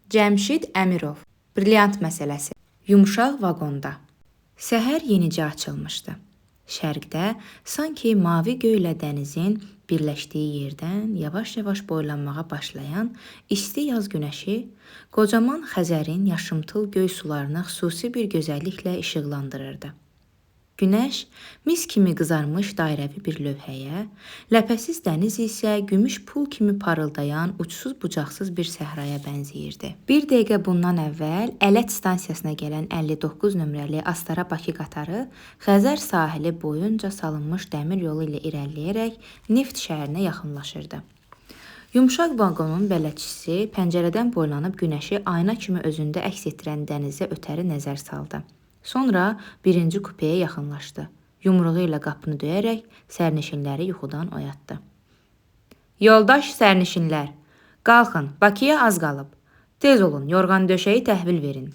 Cəmşid Əmirov. Brilliant məsələsi. Yumşaq vaqonda. Səhər yenicə açılmışdı. Şərqdə sanki mavi göylə dənizin birləşdiyi yerdən yavaş-yavaş boylanmağa başlayan isti yaz günəşi qocaman Xəzərin yaşımtıl göy sularını xüsusi bir gözəlliklə işıqlandırırdı. Günəş mis kimi qızarmış dairəvi bir lövhəyə, ləpəsiz dəniz isə gümüş pul kimi parıldayan uçsuz-bucaqsız bir səhraya bənzəyirdi. Bir dəqiqə bundan əvvəl Ələt stansiyasına gələn 59 nömrəli Astara-Bakı qatarı Xəzər sahili boyunca salınmış dəmir yolu ilə irəliləyərək Neft şəhərinə yaxınlaşırdı. Yumşaq vaqonun bələdçisi pəncərədən boylanıb günəşi ayna kimi özündə əks etdirən dənizə ötəri nəzər saldı. Sonra birinci kupeye yaxınlaşdı. Yumruğu ilə qapını döyərək sərnişinləri yuxudan oyatdı. Yoldaş sərnişinlər, qalxın, Bakıya az qalıb. Tez olun, yorğan döşəyi təhvil verin.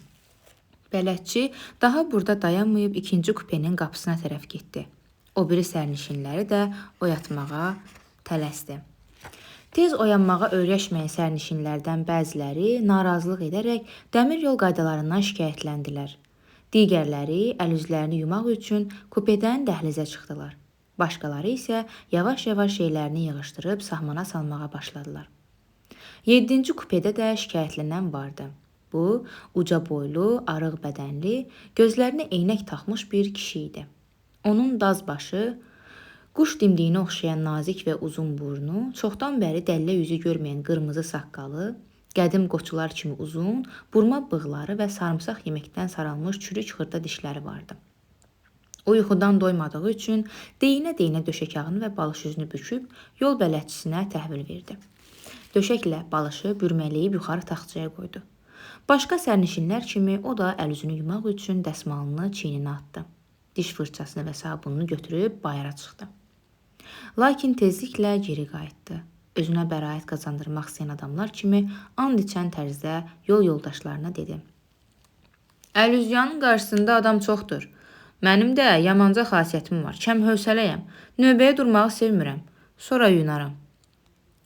Bələdçi daha burada dayanmayıb ikinci kupenin qapısına tərəf getdi. O biri sərnişinləri də oyatmağa tələsdi. Tez oyanmağa öyrəşməyən sərnişinlərdən bəziləri narazılıq edərək dəmir yol qaydalarından şikayətləndilər. Digərləri əl-üzlərini yumaq üçün kupedən dəhlizə çıxdılar. Başqaları isə yavaş-yavaş şeylərini yığışdırıb sahmana salmağa başladılar. 7-ci kupedə də şikayətlənən vardı. Bu, uca boylu, arıq bədənli, gözlərinə eynək taxmış bir kişi idi. Onun daz başı, quş dimdiyinə oxşayan nazik və uzun burnu, çoxdan bəri dəllə yüzü görməyən qırmızı saqqalı, qədim qoçular kimi uzun, burma bığları və sarımsaq yeməkdən saralmış çürük xırda dişləri vardı. O yuxudan doymadığı üçün deyinə-deyinə döşəkağını və balış yüzünü büküb yol bələdçisinə təhvil verdi. Döşəklə balışı bürmələyib yuxarı taxtçaya qoydu. Başqa sərnişinlər kimi o da əl-üzünü yumaq üçün dəsmalını çiyninə atdı. Diş fırçasını və sabununu götürüb bayıra çıxdı. Lakin tezliklə geri qayıtdı. Özünə bəraət qazandırmaq istəyən adamlar kimi and içən tərzdə yol yoldaşlarına dedi. Əl-üzyanın qarşısında adam çoxdur. Mənim də yamanca xasiyyətim var. Kəm hövsələyəm. Növbəyə durmağı sevmirəm. Sonra yunaram.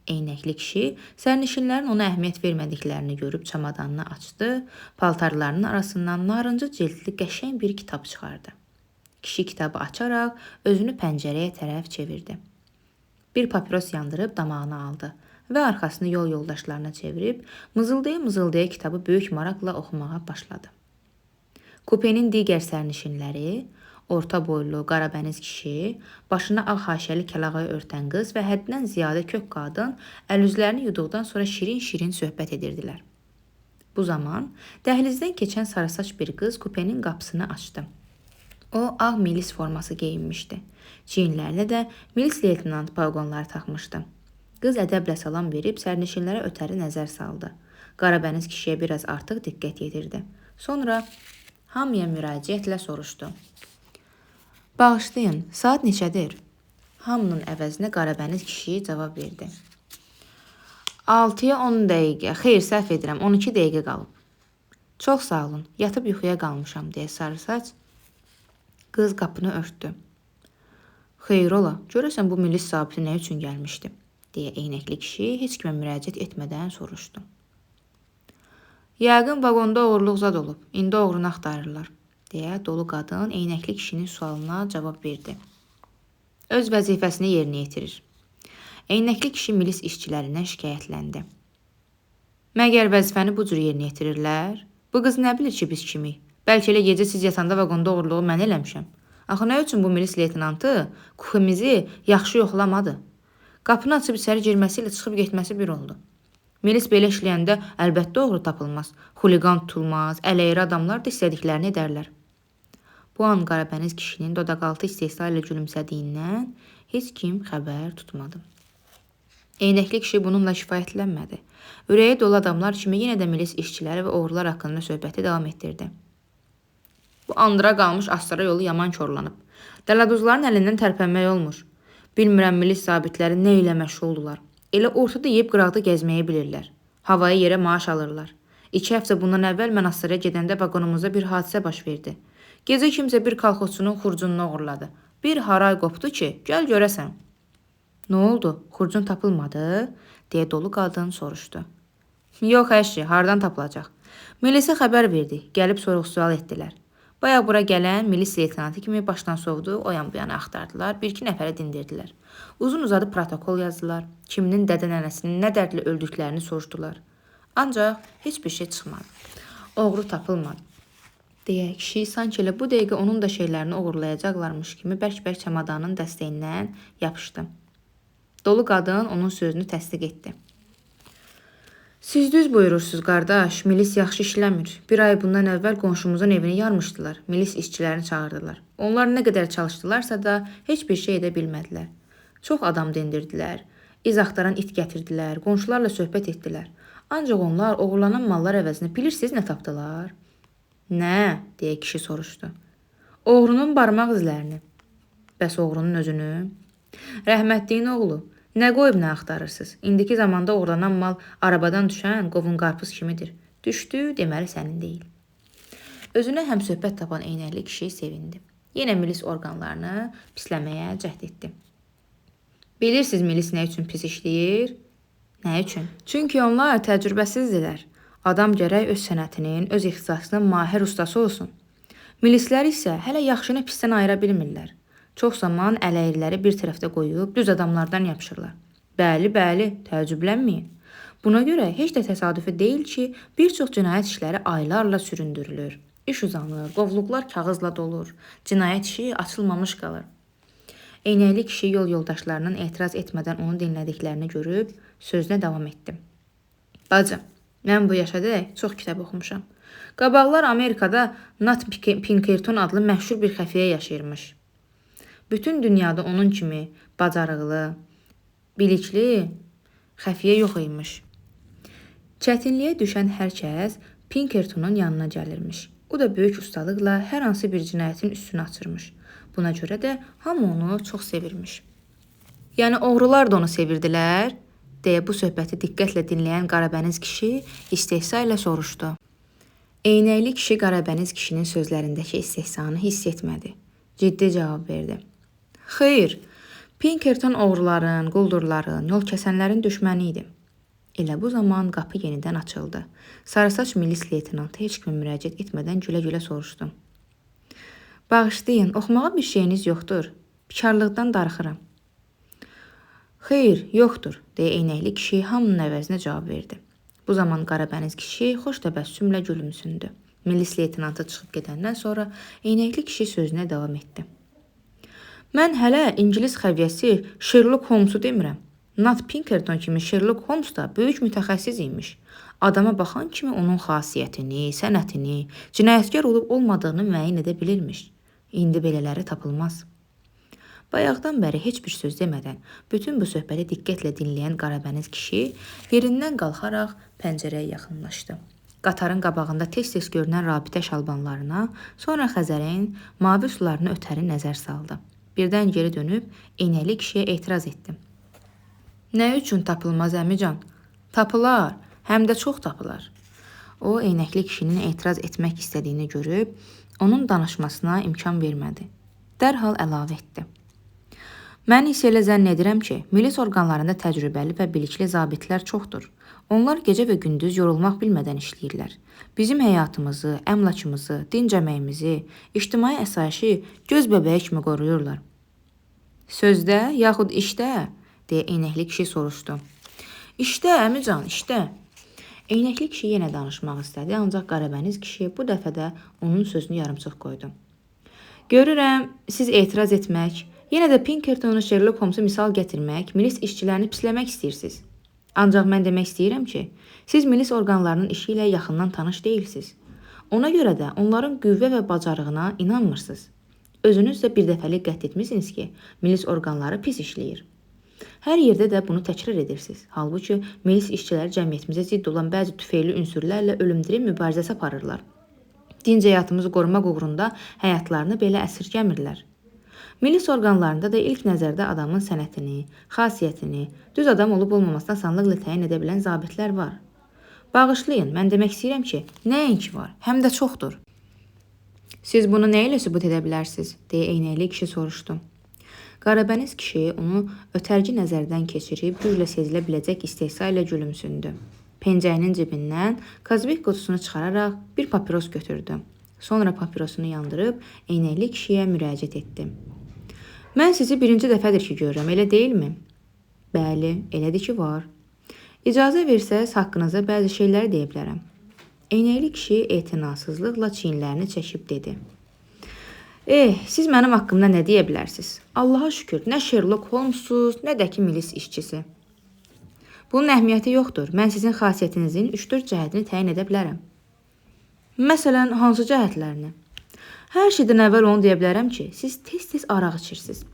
Eynəkli kişi sərnişinlərin ona əhəmiyyət vermədiklərini görüb çamadanını açdı, paltarlarının arasından narıncı cildli qəşəng bir kitab çıxardı. Kişi kitabı açaraq özünü pəncərəyə tərəf çevirdi. Bir papiros yandırıb damağına aldı və arxasını yol yoldaşlarına çevirib mızıldaya-mızıldaya kitabı böyük maraqla oxumağa başladı. Kupenin digər sərnişinləri, orta boylu, qarabəniz kişi, başına ağ haşəli kəlağayı örtən qız və həddən ziyadə kök qadın əl-üzlərini yuduqdan sonra şirin-şirin söhbət edirdilər. Bu zaman dəhlizdən keçən sarısaç bir qız kupenin qapısını açdı. O, ağ milis forması geyinmişdi. Çiyinlərinə də milis leytenant paqonları taxmışdı. Qız ədəblə salam verib sərnişinlərə ötəri nəzər saldı. Qarabəniz kişiyə biraz artıq diqqət yetirdi. Sonra hamıya müraciətlə soruşdu. Bağışlayın, saat neçədir? Hamının əvəzinə qarabəniz kişi cavab verdi. 6-ya 10 dəqiqə, xeyr səhv edirəm, 12 dəqiqə qalıb. Çox sağ olun, yatıb yuxuya qalmışam, deyə sarısaç. Qız qapını örtdü. Xeyr ola, görəsən bu milis zabiti nə üçün gəlmişdi? Deyə eynəkli kişi heç kimə müraciət etmədən soruşdu. Yəqin vaqonda oğurluq zad olub, indi oğrunu axtarırlar, deyə dolu qadın eynəkli kişinin sualına cavab verdi. Öz vəzifəsini yerinə yetirir. Eynəkli kişi milis işçilərindən şikayətləndi. Məgər vəzifəni bu cür yerinə yetirirlər? Bu qız nə bilir ki biz kimik? Bəlkə elə gecə siz yatanda vaqonda oğurluğu mən eləmişəm. Axı nə üçün bu milis leytenantı kupemizi yaxşı yoxlamadı? Qapını açıb içəri girməsi ilə çıxıb getməsi bir oldu. Milis belə işləyəndə əlbəttə oğru tapılmaz, xuliqan tutulmaz, əleyri adamlar da istədiklərini edərlər. Bu an qarabəniz kişinin dodaqaltı istehza ilə gülümsədiyindən heç kim xəbər tutmadı. Eynəkli kişi bununla şifayətlənmədi. Ürəyi dolu adamlar kimi yenə də milis işçiləri və oğrular haqqında söhbəti davam etdirdi. Bu andıra qalmış Astara yolu yaman korlanıb. Dələduzların əlindən tərpənmək olmur. Bilmirəm milis zabitləri nə ilə məşğuldular. Elə ortada yeyib qıraqda gəzməyi bilirlər. Havaya yerə maaş alırlar. 2 həftə bundan əvvəl mən Astaraya gedəndə vaqonumuzda bir hadisə baş verdi. Gecə kimsə bir kolxozçunun xurcununu oğurladı. Bir haray qopdu ki, gəl görəsən. Nə oldu? Xurcun tapılmadı? Deyə dolu qadın soruşdu. Yox əşi, hardan tapılacaq? Milisə xəbər verdi, gəlib sorğu-sual etdilər. Bayaq bura gələn milis leytenantı kimi başdan sovdu, o yan bu yana axtardılar, bir-iki nəfərə dindirdilər. Uzun-uzadı protokol yazdılar, kiminin dədə-nənəsinin nə dərdlə öldüklərini soruşdular. Ancaq heç bir şey çıxmadı. Oğru tapılmadı. Deyə kişi sanki elə bu dəqiqə onun da şeylərini oğurlayacaqlarmış kimi bərk-bərk çamadanın dəstəyindən yapışdı. Dolu qadın onun sözünü təsdiq etdi. Siz düz buyurursunuz, qardaş, milis yaxşı işləmir. Bir ay bundan əvvəl qonşumuzun evini yarmışdılar, milis işçilərini çağırdılar. Onlar nə qədər çalışdılarsa da heç bir şey edə bilmədilər. Çox adam dindirdilər, iz axtaran it gətirdilər, qonşularla söhbət etdilər. Ancaq onlar oğurlanan mallar əvəzinə bilirsiniz nə tapdılar? Nə? Deyə kişi soruşdu. Oğrunun barmaq izlərini. Bəs oğrunun özünü? Rəhmətliyin oğlu, nə qoyub nə axtarırsınız? İndiki zamanda oğurlanan mal arabadan düşən qovun qarpız kimidir. Düşdü, deməli sənin deyil. Özünə həm söhbət tapan eynəkli kişi sevindi. Yenə milis orqanlarını pisləməyə cəhd etdi. Bilirsiniz milis nə üçün pis işləyir? Nə üçün? Çünki onlar təcrübəsizdirlər. Adam gərək öz sənətinin, öz ixtisasının mahir ustası olsun. Milislər isə hələ yaxşını pisdən ayıra bilmirlər. Çox zaman ələyirləri bir tərəfdə qoyub düz adamlardan yapışırlar. Bəli, təəccüblənməyin. Buna görə heç də təsadüfi deyil ki, bir çox cinayət işləri aylarla süründürülür. İş uzanır, qovluqlar kağızla dolur, cinayət işi açılmamış qalır. Eynəkli kişi yol yoldaşlarının etiraz etmədən onu dinlədiklərini görüb sözünə davam etdi. Bacım, mən bu yaşadək çox kitab oxumuşam. Qabaqlar Amerikada Nat Pinkerton adlı məşhur bir xəfiyyə yaşayırmış. Bütün dünyada onun kimi bacarıqlı, bilikli xəfiyyə yox imiş. Çətinliyə düşən hər kəs Pinkertonun yanına gəlirmiş. O da böyük ustalıqla hər hansı bir cinayətin üstünü açırmış. Buna görə də hamı onu çox sevirmiş. Yəni oğrular da onu sevirdilər, deyə bu söhbəti diqqətlə dinləyən qarabəniz kişi istehza ilə soruşdu. Eynəkli kişi qarabəniz kişinin sözlərindəki istehzanı hiss etmədi. Ciddi cavab verdi. Xeyr, Pinkerton oğruların, quldurların, yol kəsənlərin düşməni idi. Elə bu zaman qapı yenidən açıldı. Sarısaç milis leytenantı heç kimi müraciət etmədən gülə-gülə soruşdu. Bağışlayın, oxumağa bir şeyiniz yoxdur. Bikarlıqdan darıxıram. Xeyr, yoxdur, deyə eynəkli kişi hamının əvəzinə cavab verdi. Bu zaman qarabəniz kişi xoş təbəssümlə gülümsündü. Milis leytenantı çıxıb gedəndən sonra eynəkli kişi sözünə davam etdi. Mən hələ İngilis xəfiyyəsi Sherlock Holmesu demirəm. Nat Pinkerton kimi Sherlock Holmes da böyük mütəxəssis imiş. Adama baxan kimi onun xasiyyətini, sənətini, cinayətkar olub olmadığını müəyyən edə bilirmiş. İndi belələri tapılmaz. Bayaqdan bəri heç bir söz demədən bütün bu söhbəti diqqətlə dinləyən qarabəniz kişi yerindən qalxaraq pəncərəyə yaxınlaşdı. Qatarın qabağında tez-tez görünən rabitə şalbanlarına, sonra Xəzərin mavi sularını ötəri nəzər saldı. Birdən geri dönüb eynəkli kişiyə etiraz etdi. Nə üçün tapılmaz əmican? Tapılar, həm də çox tapılar. O, eynəkli kişinin etiraz etmək istədiyini görüb, onun danışmasına imkan vermədi. Dərhal əlavə etdi. Mən isə elə zənn edirəm ki, milis orqanlarında təcrübəli və bilikli zabitlər çoxdur. Onlar gecə və gündüz yorulmaq bilmədən işləyirlər. Bizim həyatımızı, əmlakımızı, dinc əməyimizi, ictimai əsayişi göz bəbəyi kimi qoruyurlar. Sözdə, yaxud işdə, deyə eynəkli kişi soruşdu. İşdə, əmican, işdə. Eynəkli kişi yenə danışmaq istədi, ancaq qarabəniz kişi bu dəfə də onun sözünü yarımçıq qoydu. Görürəm, siz etiraz etmək, yenə də Pinkertonu Sherlock Holmesu misal gətirmək, milis işçilərini pisləmək istəyirsiniz. Ancaq mən demək istəyirəm ki, siz milis orqanlarının işi ilə yaxından tanış deyilsiniz. Ona görə də onların qüvvə və bacarığına inanmırsınız. Özünüz də bir dəfəlik qət etmişsiniz ki, milis orqanları pis işləyir. Hər yerdə də bunu təkrar edirsiniz. Halbuki milis işçiləri cəmiyyətimizə zidd olan bəzi tüfeyli ünsürlərlə ölümdürüm mübarizəsi aparırlar. Dinc həyatımızı qorumaq uğrunda həyatlarını belə əsirgəmirlər. Milis orqanlarında da ilk nəzərdə adamın sənətini, xasiyyətini, düz adam olub olmamasına asanlıqla təyin edə bilən zabitlər var. Bağışlayın, mən demək istəyirəm ki, nəinki var, həm də çoxdur. Siz bunu nə ilə sübut edə bilərsiniz, deyə eynəkli kişi soruşdu. Qarabəniz kişi onu ötərci nəzərdən keçirib güclə sezilə biləcək istehza ilə gülümsündü. Pencəyinin cibindən kozbek qutusunu çıxararaq bir papiros götürdü. Sonra papirosunu yandırıb eynəkli kişiyə müraciət etdi. Mən sizi birinci dəfədir ki görürəm, elə deyilmi? Bəli, elədir ki var. İcazə versəz haqqınızda bəzi şeyləri deyə bilərəm. Eynəkli kişi etinasızlıqla çiyinlərini çəkib dedi. Siz mənim haqqımda nə deyə bilərsiniz? Allaha şükür, nə Sherlock Holmes'suz, nə də ki milis işçisi. Bunun əhəmiyyəti yoxdur. Mən sizin xasiyyətinizin 3-4 cəhətini təyin edə bilərəm. Məsələn, hansı cəhətlərini? Hər şeydən əvvəl onu deyə bilərəm ki, siz tez-tez araq içirsiniz.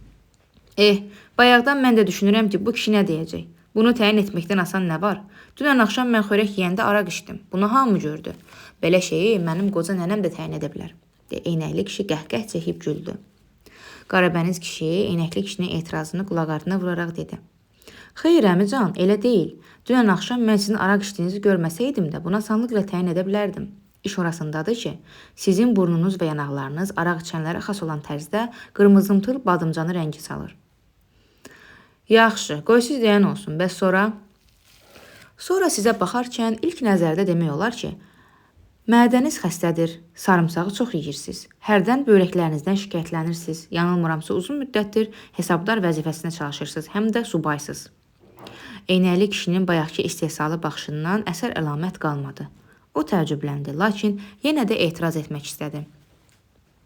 Bayaqdan mən də düşünürəm ki, bu kişi nə deyəcək? Bunu təyin etməkdən asan nə var? Dünən axşam mən xörək yeyəndə araq içdim. Bunu hamı gördü. Belə şeyi mənim qoca nənəm də təyin edə bilər. Eynəkli kişi qəhqəh çəkib güldü. Qarabəniz kişi eynəkli kişinin etirazını qulaqardına vuraraq dedi. Xeyr, əmican, elə deyil. Dünən axşam mən sizin araq içdiyinizi görməsəydim də buna asanlıqla təyin edə bilərdim. İş orasındadır ki, sizin burnunuz və yanaqlarınız araq içənlərə xas olan tərzdə qırmızımtıl badımcanı rəngi salır. Yaxşı, qoy siz deyən olsun. Bəs sonra? Sonra sizə baxarkən ilk nəzərdə demək olar ki, mədəniz xəstədir, sarımsağı çox yeyirsiniz, hərdən börəklərinizdən şikayətlənirsiniz, yanılmıramsa uzun müddətdir hesabdar vəzifəsində çalışırsınız, həm də subaysınız. Eynəkli kişinin bayaqki istehsalı baxışından əsər əlamət qalmadı. O təəccübləndi, lakin yenə də etiraz etmək istədi.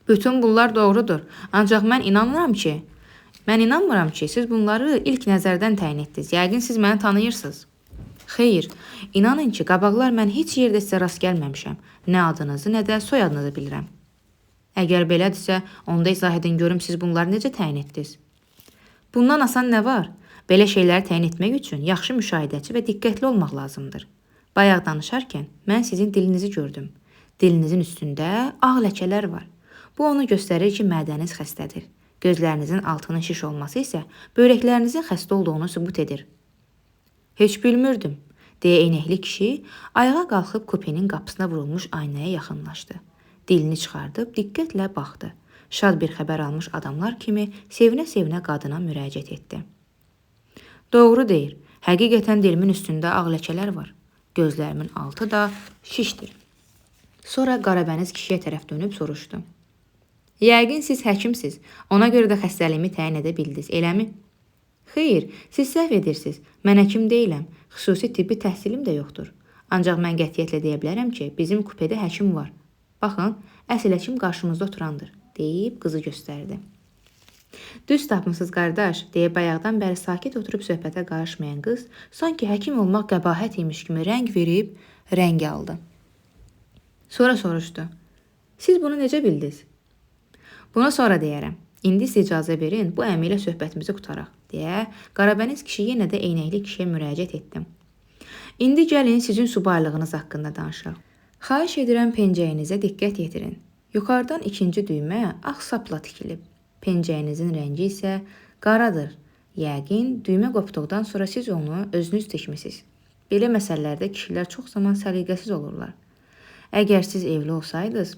Bütün bunlar doğrudur, ancaq mən inanmıram ki, siz bunları ilk nəzərdən təyin etdiniz. Yəqin siz məni tanıyırsınız. Xeyr, inanın ki, qabaqlar mən heç yerdə sizə rast gəlməmişəm. Nə adınızı, nə də soyadınızı bilirəm. Əgər belədirsə, onda izah edin görüm siz bunları necə təyin etdiniz? Bundan asan nə var? Belə şeyləri təyin etmək üçün yaxşı müşahidəçi və diqqətli olmaq lazımdır. Bayaq danışarkən mən sizin dilinizi gördüm. Dilinizin üstündə ağ ləkələr var. Bu onu göstərir ki, mədəniz xəstədir. Gözlərinizin altının şiş olması isə börəklərinizin xəstə olduğunu sübut edir. Heç bilmirdim, deyə eynəkli kişi ayağa qalxıb kupenin qapısına vurulmuş aynaya yaxınlaşdı. Dilini çıxardıb diqqətlə baxdı. Şad bir xəbər almış adamlar kimi sevinə-sevinə qadına müraciət etdi. Doğru deyir, həqiqətən dilimin üstündə ağ ləkələr var. Gözlərimin altı da şişdir. Sonra qarabəniz kişiyə tərəf dönüb soruşdu. Yəqin siz həkimsiz, ona görə də xəstəliyimi təyin edə bildiniz, eləmi? Xeyr, siz səhv edirsiniz. Mən həkim deyiləm, xüsusi tibbi təhsilim də yoxdur. Ancaq mən qətiyyətlə deyə bilərəm ki, bizim kupedə həkim var. Baxın, əsl həkim qarşımızda oturandır, deyib qızı göstərdi. Düz tapmısınız qardaş, deyə bayaqdan bəri sakit oturub söhbətə qarışmayan qız, sanki həkim olmaq qəbahət imiş kimi rəng verib, rəng aldı. Sonra soruşdu. Siz bunu necə bildiniz? Bunu sonra deyərəm. İndi siz icazə verin, bu əmi ilə söhbətimizi qutaraq, deyə qarabəniz kişi yenə də eynəkli kişiyə müraciət etdim. İndi gəlin sizin subaylığınız haqqında danışaq. Xahiş edirəm pencəyinizə diqqət yetirin. Yuxarıdan ikinci düymə ağ sapla tikilib. Pencəyinizin rəngi isə qaradır. Yəqin, düymə qopduqdan sonra siz onu özünüz tikmisiniz. Belə məsələlərdə kişilər çox zaman səliqəsiz olurlar. Əgər siz evli olsaydınız,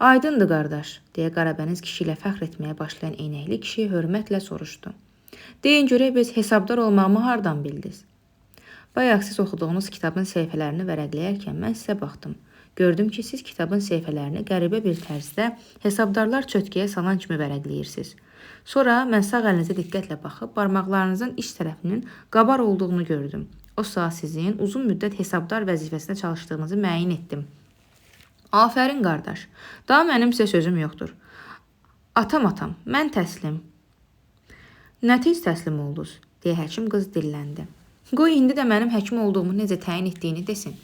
aydındır qardaş, deyə qarabəniz kişi ilə fəxr etməyə başlayan eynəkli kişi hörmətlə soruşdu. Deyin görək biz hesabdar olmağımı hardan bildiniz? Bayaq siz oxuduğunuz kitabın səhifələrini vərəqləyərkən mən sizə baxdım. Gördüm ki, siz kitabın səhifələrini qəribə bir tərzdə hesabdarlar çötkəyə salan kimi vərəqləyirsiniz. Sonra mən sağ əlinizə diqqətlə baxıb barmaqlarınızın iç tərəfinin qabar olduğunu gördüm. O saat sizin uzun müddət hesabdar vəzifəsində çalışdığınızı müəyyən etdim. Afərin qardaş, daha mənim sizə sözüm yoxdur. Atam, mən təslim. Nə tez təslim oldunuz, deyə həkim qız dilləndi. Qoy indi də mənim həkim olduğumu necə təyin etdiyini desin.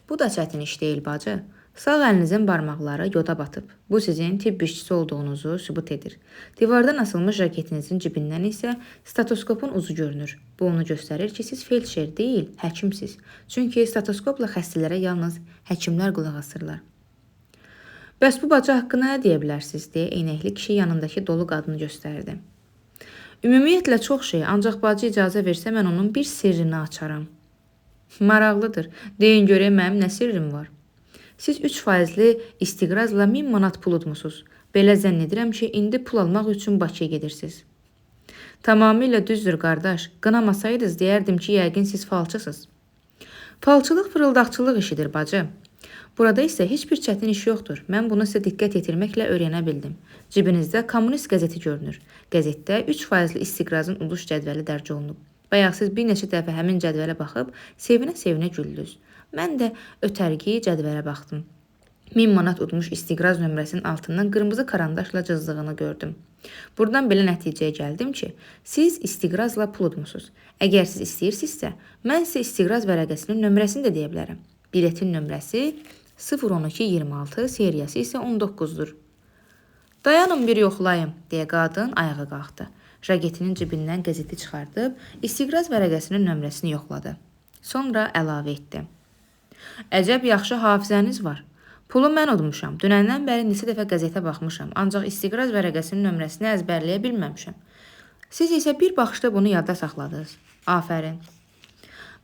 Bu da çətin iş deyil, bacı. Sağ əlinizin barmaqları yoda batıb. Bu sizin tibb işçisi olduğunuzu sübut edir. Divardan asılmış jaketinizin cibindən isə stetoskopun ucu görünür. Bu onu göstərir ki, siz felçer deyil, həkimsiz. Çünki stetoskopla xəstələrə yalnız həkimlər qulaq asırlar. Bəs bu bacı haqqında nə deyə bilərsiniz, deyə eynəkli kişi yanındakı dolu qadını göstərdi. Ümumiyyətlə çox şey, ancaq bacı icazə versə mən onun bir sirrini açaram. Maraqlıdır. Deyin görək mənim nə sirrim var? Siz 3%li istiqrazla 1000 manat pul udmusunuz. Belə zənn edirəm ki, indi pul almaq üçün Bakıya gedirsiniz. Tamamilə düzdür qardaş. Qınamasaydınız deyərdim ki, yəqin siz falçısınız. Falçılıq fırıldaqçılıq işidir bacı. Burada isə heç bir çətin iş yoxdur. Mən bunu sizə diqqət yetirməklə öyrənə bildim. Cibinizdə kommunist qəzeti görünür. Qəzetdə 3% istiqrazın uduş cədvəli dərc olunub. Bayaq siz bir neçə dəfə həmin cədvələ baxıb sevinə-sevinə güldünüz. Mən də ötərgi cədvələ baxdım. 1000 manat udmuş istiqraz nömrəsinin altından qırmızı karandaşla cızdığını gördüm. Buradan belə nəticəyə gəldim ki, siz istiqrazla pul udmusunuz. Əgər siz istəyirsinizsə, mən sizə istiqraz vərəqəsinin nömrəsini də deyə bilərəm. Biletin nömrəsi 01226, seriyası isə 19-dur. Dayanın bir yoxlayım, deyə qadın ayağa qalxdı. Jaketinin cibindən qəzeti çıxardıb, istiqraz vərəqəsinin nömrəsini yoxladı. Sonra əlavə etdi. Əcəb yaxşı hafizəniz var. Pulu mən udmuşam. Dünəndən bəri neçə dəfə qəzetə baxmışam, ancaq istiqraz vərəqəsinin nömrəsini əzbərləyə bilməmişəm. Siz isə bir baxışda bunu yadda saxladınız. Afərin.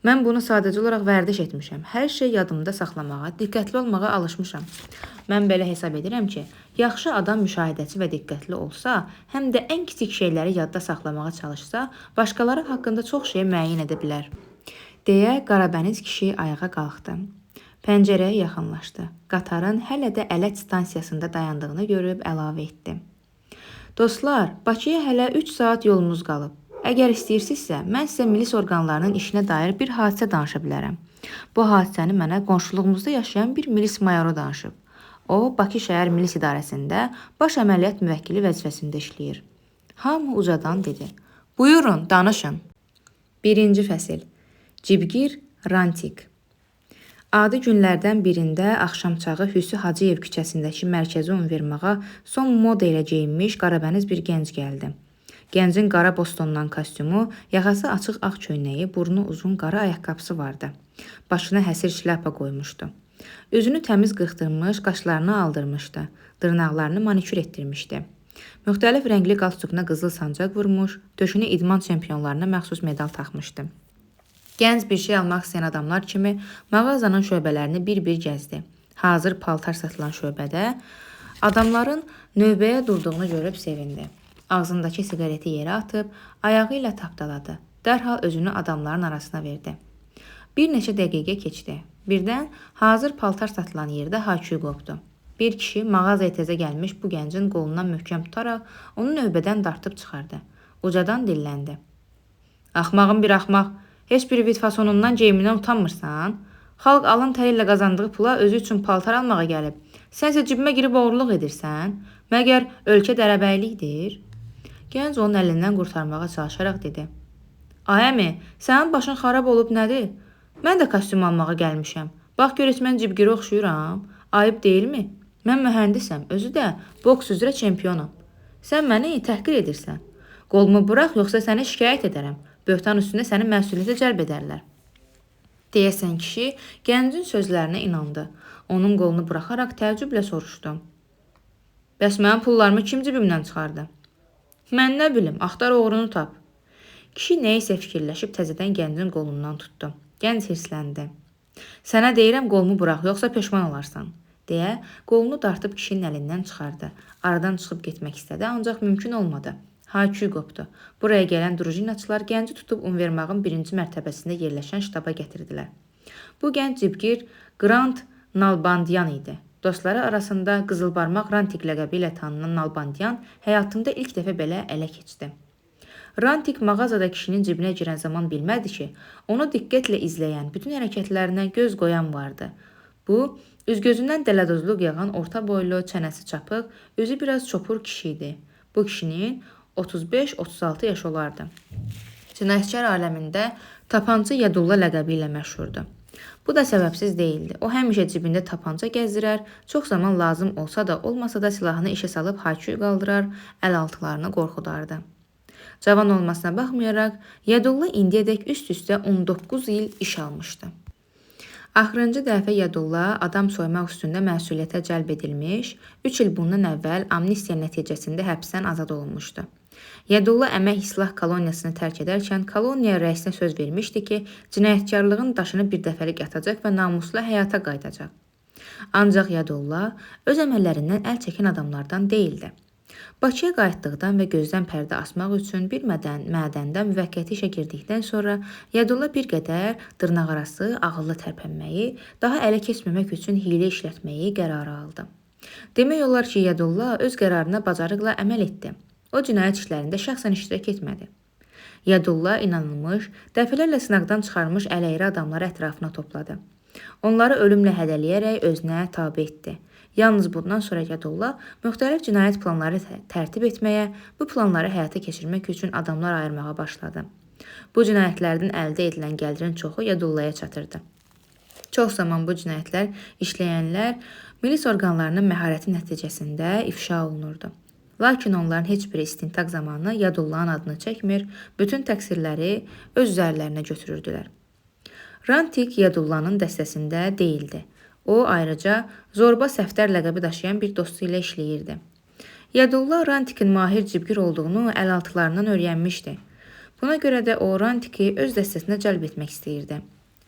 Mən bunu sadəcə olaraq vərdiş etmişəm. Hər şey yadımda saxlamağa, diqqətli olmağa alışmışam. Mən belə hesab edirəm ki, yaxşı adam müşahidəçi və diqqətli olsa, həm də ən kiçik şeyləri yadda saxlamağa çalışsa, başqaları haqqında çox şey müəyyən edə bilər. Deyə qarabəniz kişi ayağa qalxdı. Pəncərəyə yaxınlaşdı. Qatarın hələ də Ələt stansiyasında dayandığını görüb əlavə etdi. Dostlar, Bakıya hələ 3 saat yolunuz qalıb. Əgər istəyirsinizsə, mən sizə milis orqanlarının işinə dair bir hadisə danışa bilərəm. Bu hadisəni mənə qonşuluğumuzda yaşayan bir milis mayoru danışıb. O, Bakı şəhər milis idarəsində baş əməliyyat müvəkkili vəzifəsində işləyir. Hamı ucadan dedi. Buyurun, danışın. 1-ci fəsil. Cibgir Rantik. Adi günlərdən birində axşamçağı Hüsü Hacıyev küçəsindəki mərkəzi univermağa son moda ilə geyinmiş qarabəniz bir gənc gəldi. Gəncin qara bostondan kostyumu, yaxası açıq ağ köynəyi, burnu uzun qara ayaqqabısı vardı. Başına həsir şlyapa qoymuşdu. Üzünü təmiz qırxdırmış, qaşlarını aldırmışdı. Dırnaqlarını manikür etdirmişdi. Müxtəlif rəngli qalstukuna qızıl sancaq vurmuş, döşünə idman çempionlarına məxsus medal taxmışdı. Gənc bir şey almaq istəyən adamlar kimi mağazanın şöbələrini bir-bir gəzdi. Hazır paltar satılan şöbədə adamların növbəyə durduğunu görüb sevindi. Ağzındakı siqareti yerə atıb, ayağı ilə tapdaladı. Dərhal özünü adamların arasına verdi. Bir neçə dəqiqə keçdi. Birdən hazır paltar satılan yerdə hay-küy qopdu. Bir kişi mağazaya təzə gəlmiş bu gəncin qolundan möhkəm tutaraq onu növbədən dartıb çıxardı. Ucadan dilləndi. Axmağın bir axmaq. Heç bir vitfasonundan geyimindən utanmırsan? Xalq alın təri ilə qazandığı pula özü üçün paltar almağa gəlib. Sən isə cibimə girib oğurluq edirsən? Məgər ölkə dərəbəylikdir? Gənc onun əlindən qurtarmağa çalışaraq dedi. Ay əmi, sənin başın xarab olub nədir? Mən də kostyum almağa gəlmişəm. Bax görək mən cibgirə oxşuyuram. Ayıb deyilmi? Mən mühəndisəm, özü də boks üzrə çempionam. Sən məni təhqir edirsən. Qolumu burax, yoxsa səni şikayət edərəm. Böhtan üstündə səni məsuliyyətə cəlb edərlər. Deyəsən kişi gəncin sözlərinə inandı. Onun qolunu buraxaraq təəccüblə soruşdu. Bəs mənim pullarımı kim cibimdən çıxardı? Mən nə bilim, axtar oğrunu tap. Kişi nəyisə fikirləşib təzədən gəncin qolundan tutdu. Gənc hirsləndi. Sənə deyirəm qolumu burax, yoxsa peşman olarsan. Deyə qolunu dartıb kişinin əlindən çıxardı. Aradan çıxıb getmək istədi, ancaq mümkün olmadı. Hay-küy qopdu. Buraya gələn drujinaçılar gənci tutub univermağın 1-ci mərtəbəsində yerləşən ştaba gətirdilər. Bu gənc cibgir Grant Nalbandian idi. Dostları arasında qızılbarmaq Rantik ləqəbi ilə tanınan Nalbandian həyatında ilk dəfə belə ələ keçdi. Rantik mağazada kişinin cibinə girən zaman bilmədi ki, onu diqqətlə izləyən, bütün hərəkətlərinə göz qoyan vardı. Bu, üz-gözündən dələdozluq yağan orta boylu, çənəsi çapıq, özü biraz çopur kişi idi. Bu kişinin 35-36 yaş olardı. Cinayətkar aləmində tapanca Yadulla ləqəbi ilə məşhurdu. Bu da səbəbsiz deyildi. O həmişə cibində tapanca gəzdirər, çox zaman lazım olsa da, olmasa da silahını işə salıb hay-küy qaldırar, əl-altılarını qorxudardı. Cavan olmasına baxmayaraq, Yadulla indiyədək üst-üstə 19 il iş almışdı. Axırıncı dəfə Yadulla adam soymaq üstündə məsuliyyətə cəlb edilmiş, 3 il bundan əvvəl amnistiya nəticəsində həbsdən azad olunmuşdu. Yadulla əmək islah koloniyasını tərk edərkən koloniya rəisinə söz vermişdi ki, cinayətkarlığın daşını bir dəfəlik atacaq və namusla həyata qayıdacaq. Ancaq Yadulla öz əməllərindən əl çəkən adamlardan deyildi. Bakıya qayıtdıqdan və gözdən pərdə asmaq üçün bir mədəndə müvəqqəti işə girdikdən sonra Yadulla bir qədər dırnaqarası ağıllı tərpənməyi, daha ələ keçməmək üçün hiylə işlətməyi qərara aldı. Demək olar ki, Yadulla öz qərarına bacarıqla əməl etdi. O cinayət işlərində şəxsən iştirak etmədi. Yadulla inanılmış, dəfələrlə sınaqdan çıxarmış əleyri adamları ətrafına topladı. Onları ölümlə hədələyərək özünə tabe etdi. Yalnız bundan sonra Yadulla müxtəlif cinayət planları tərtib etməyə, bu planları həyata keçirmək üçün adamlar ayırmağa başladı. Bu cinayətlərdən əldə edilən gəlirin çoxu Yadullaya çatırdı. Çox zaman bu cinayətlər işləyənlər milis orqanlarının məharəti nəticəsində ifşa olunurdu. Lakin onların heç biri istintaq zamanı Yadulla'nın adını çəkmir, bütün təqsirləri öz üzərlərinə götürürdülər. Rantik Yadulla'nın dəstəsində deyildi. O, ayrıca Zorba Səfdər ləqəbi daşıyan bir dostu ilə işləyirdi. Yadulla Rantikin mahir cibgir olduğunu əlaltılarından öyrənmişdi. Buna görə də o, Rantiki öz dəstəsinə cəlb etmək istəyirdi.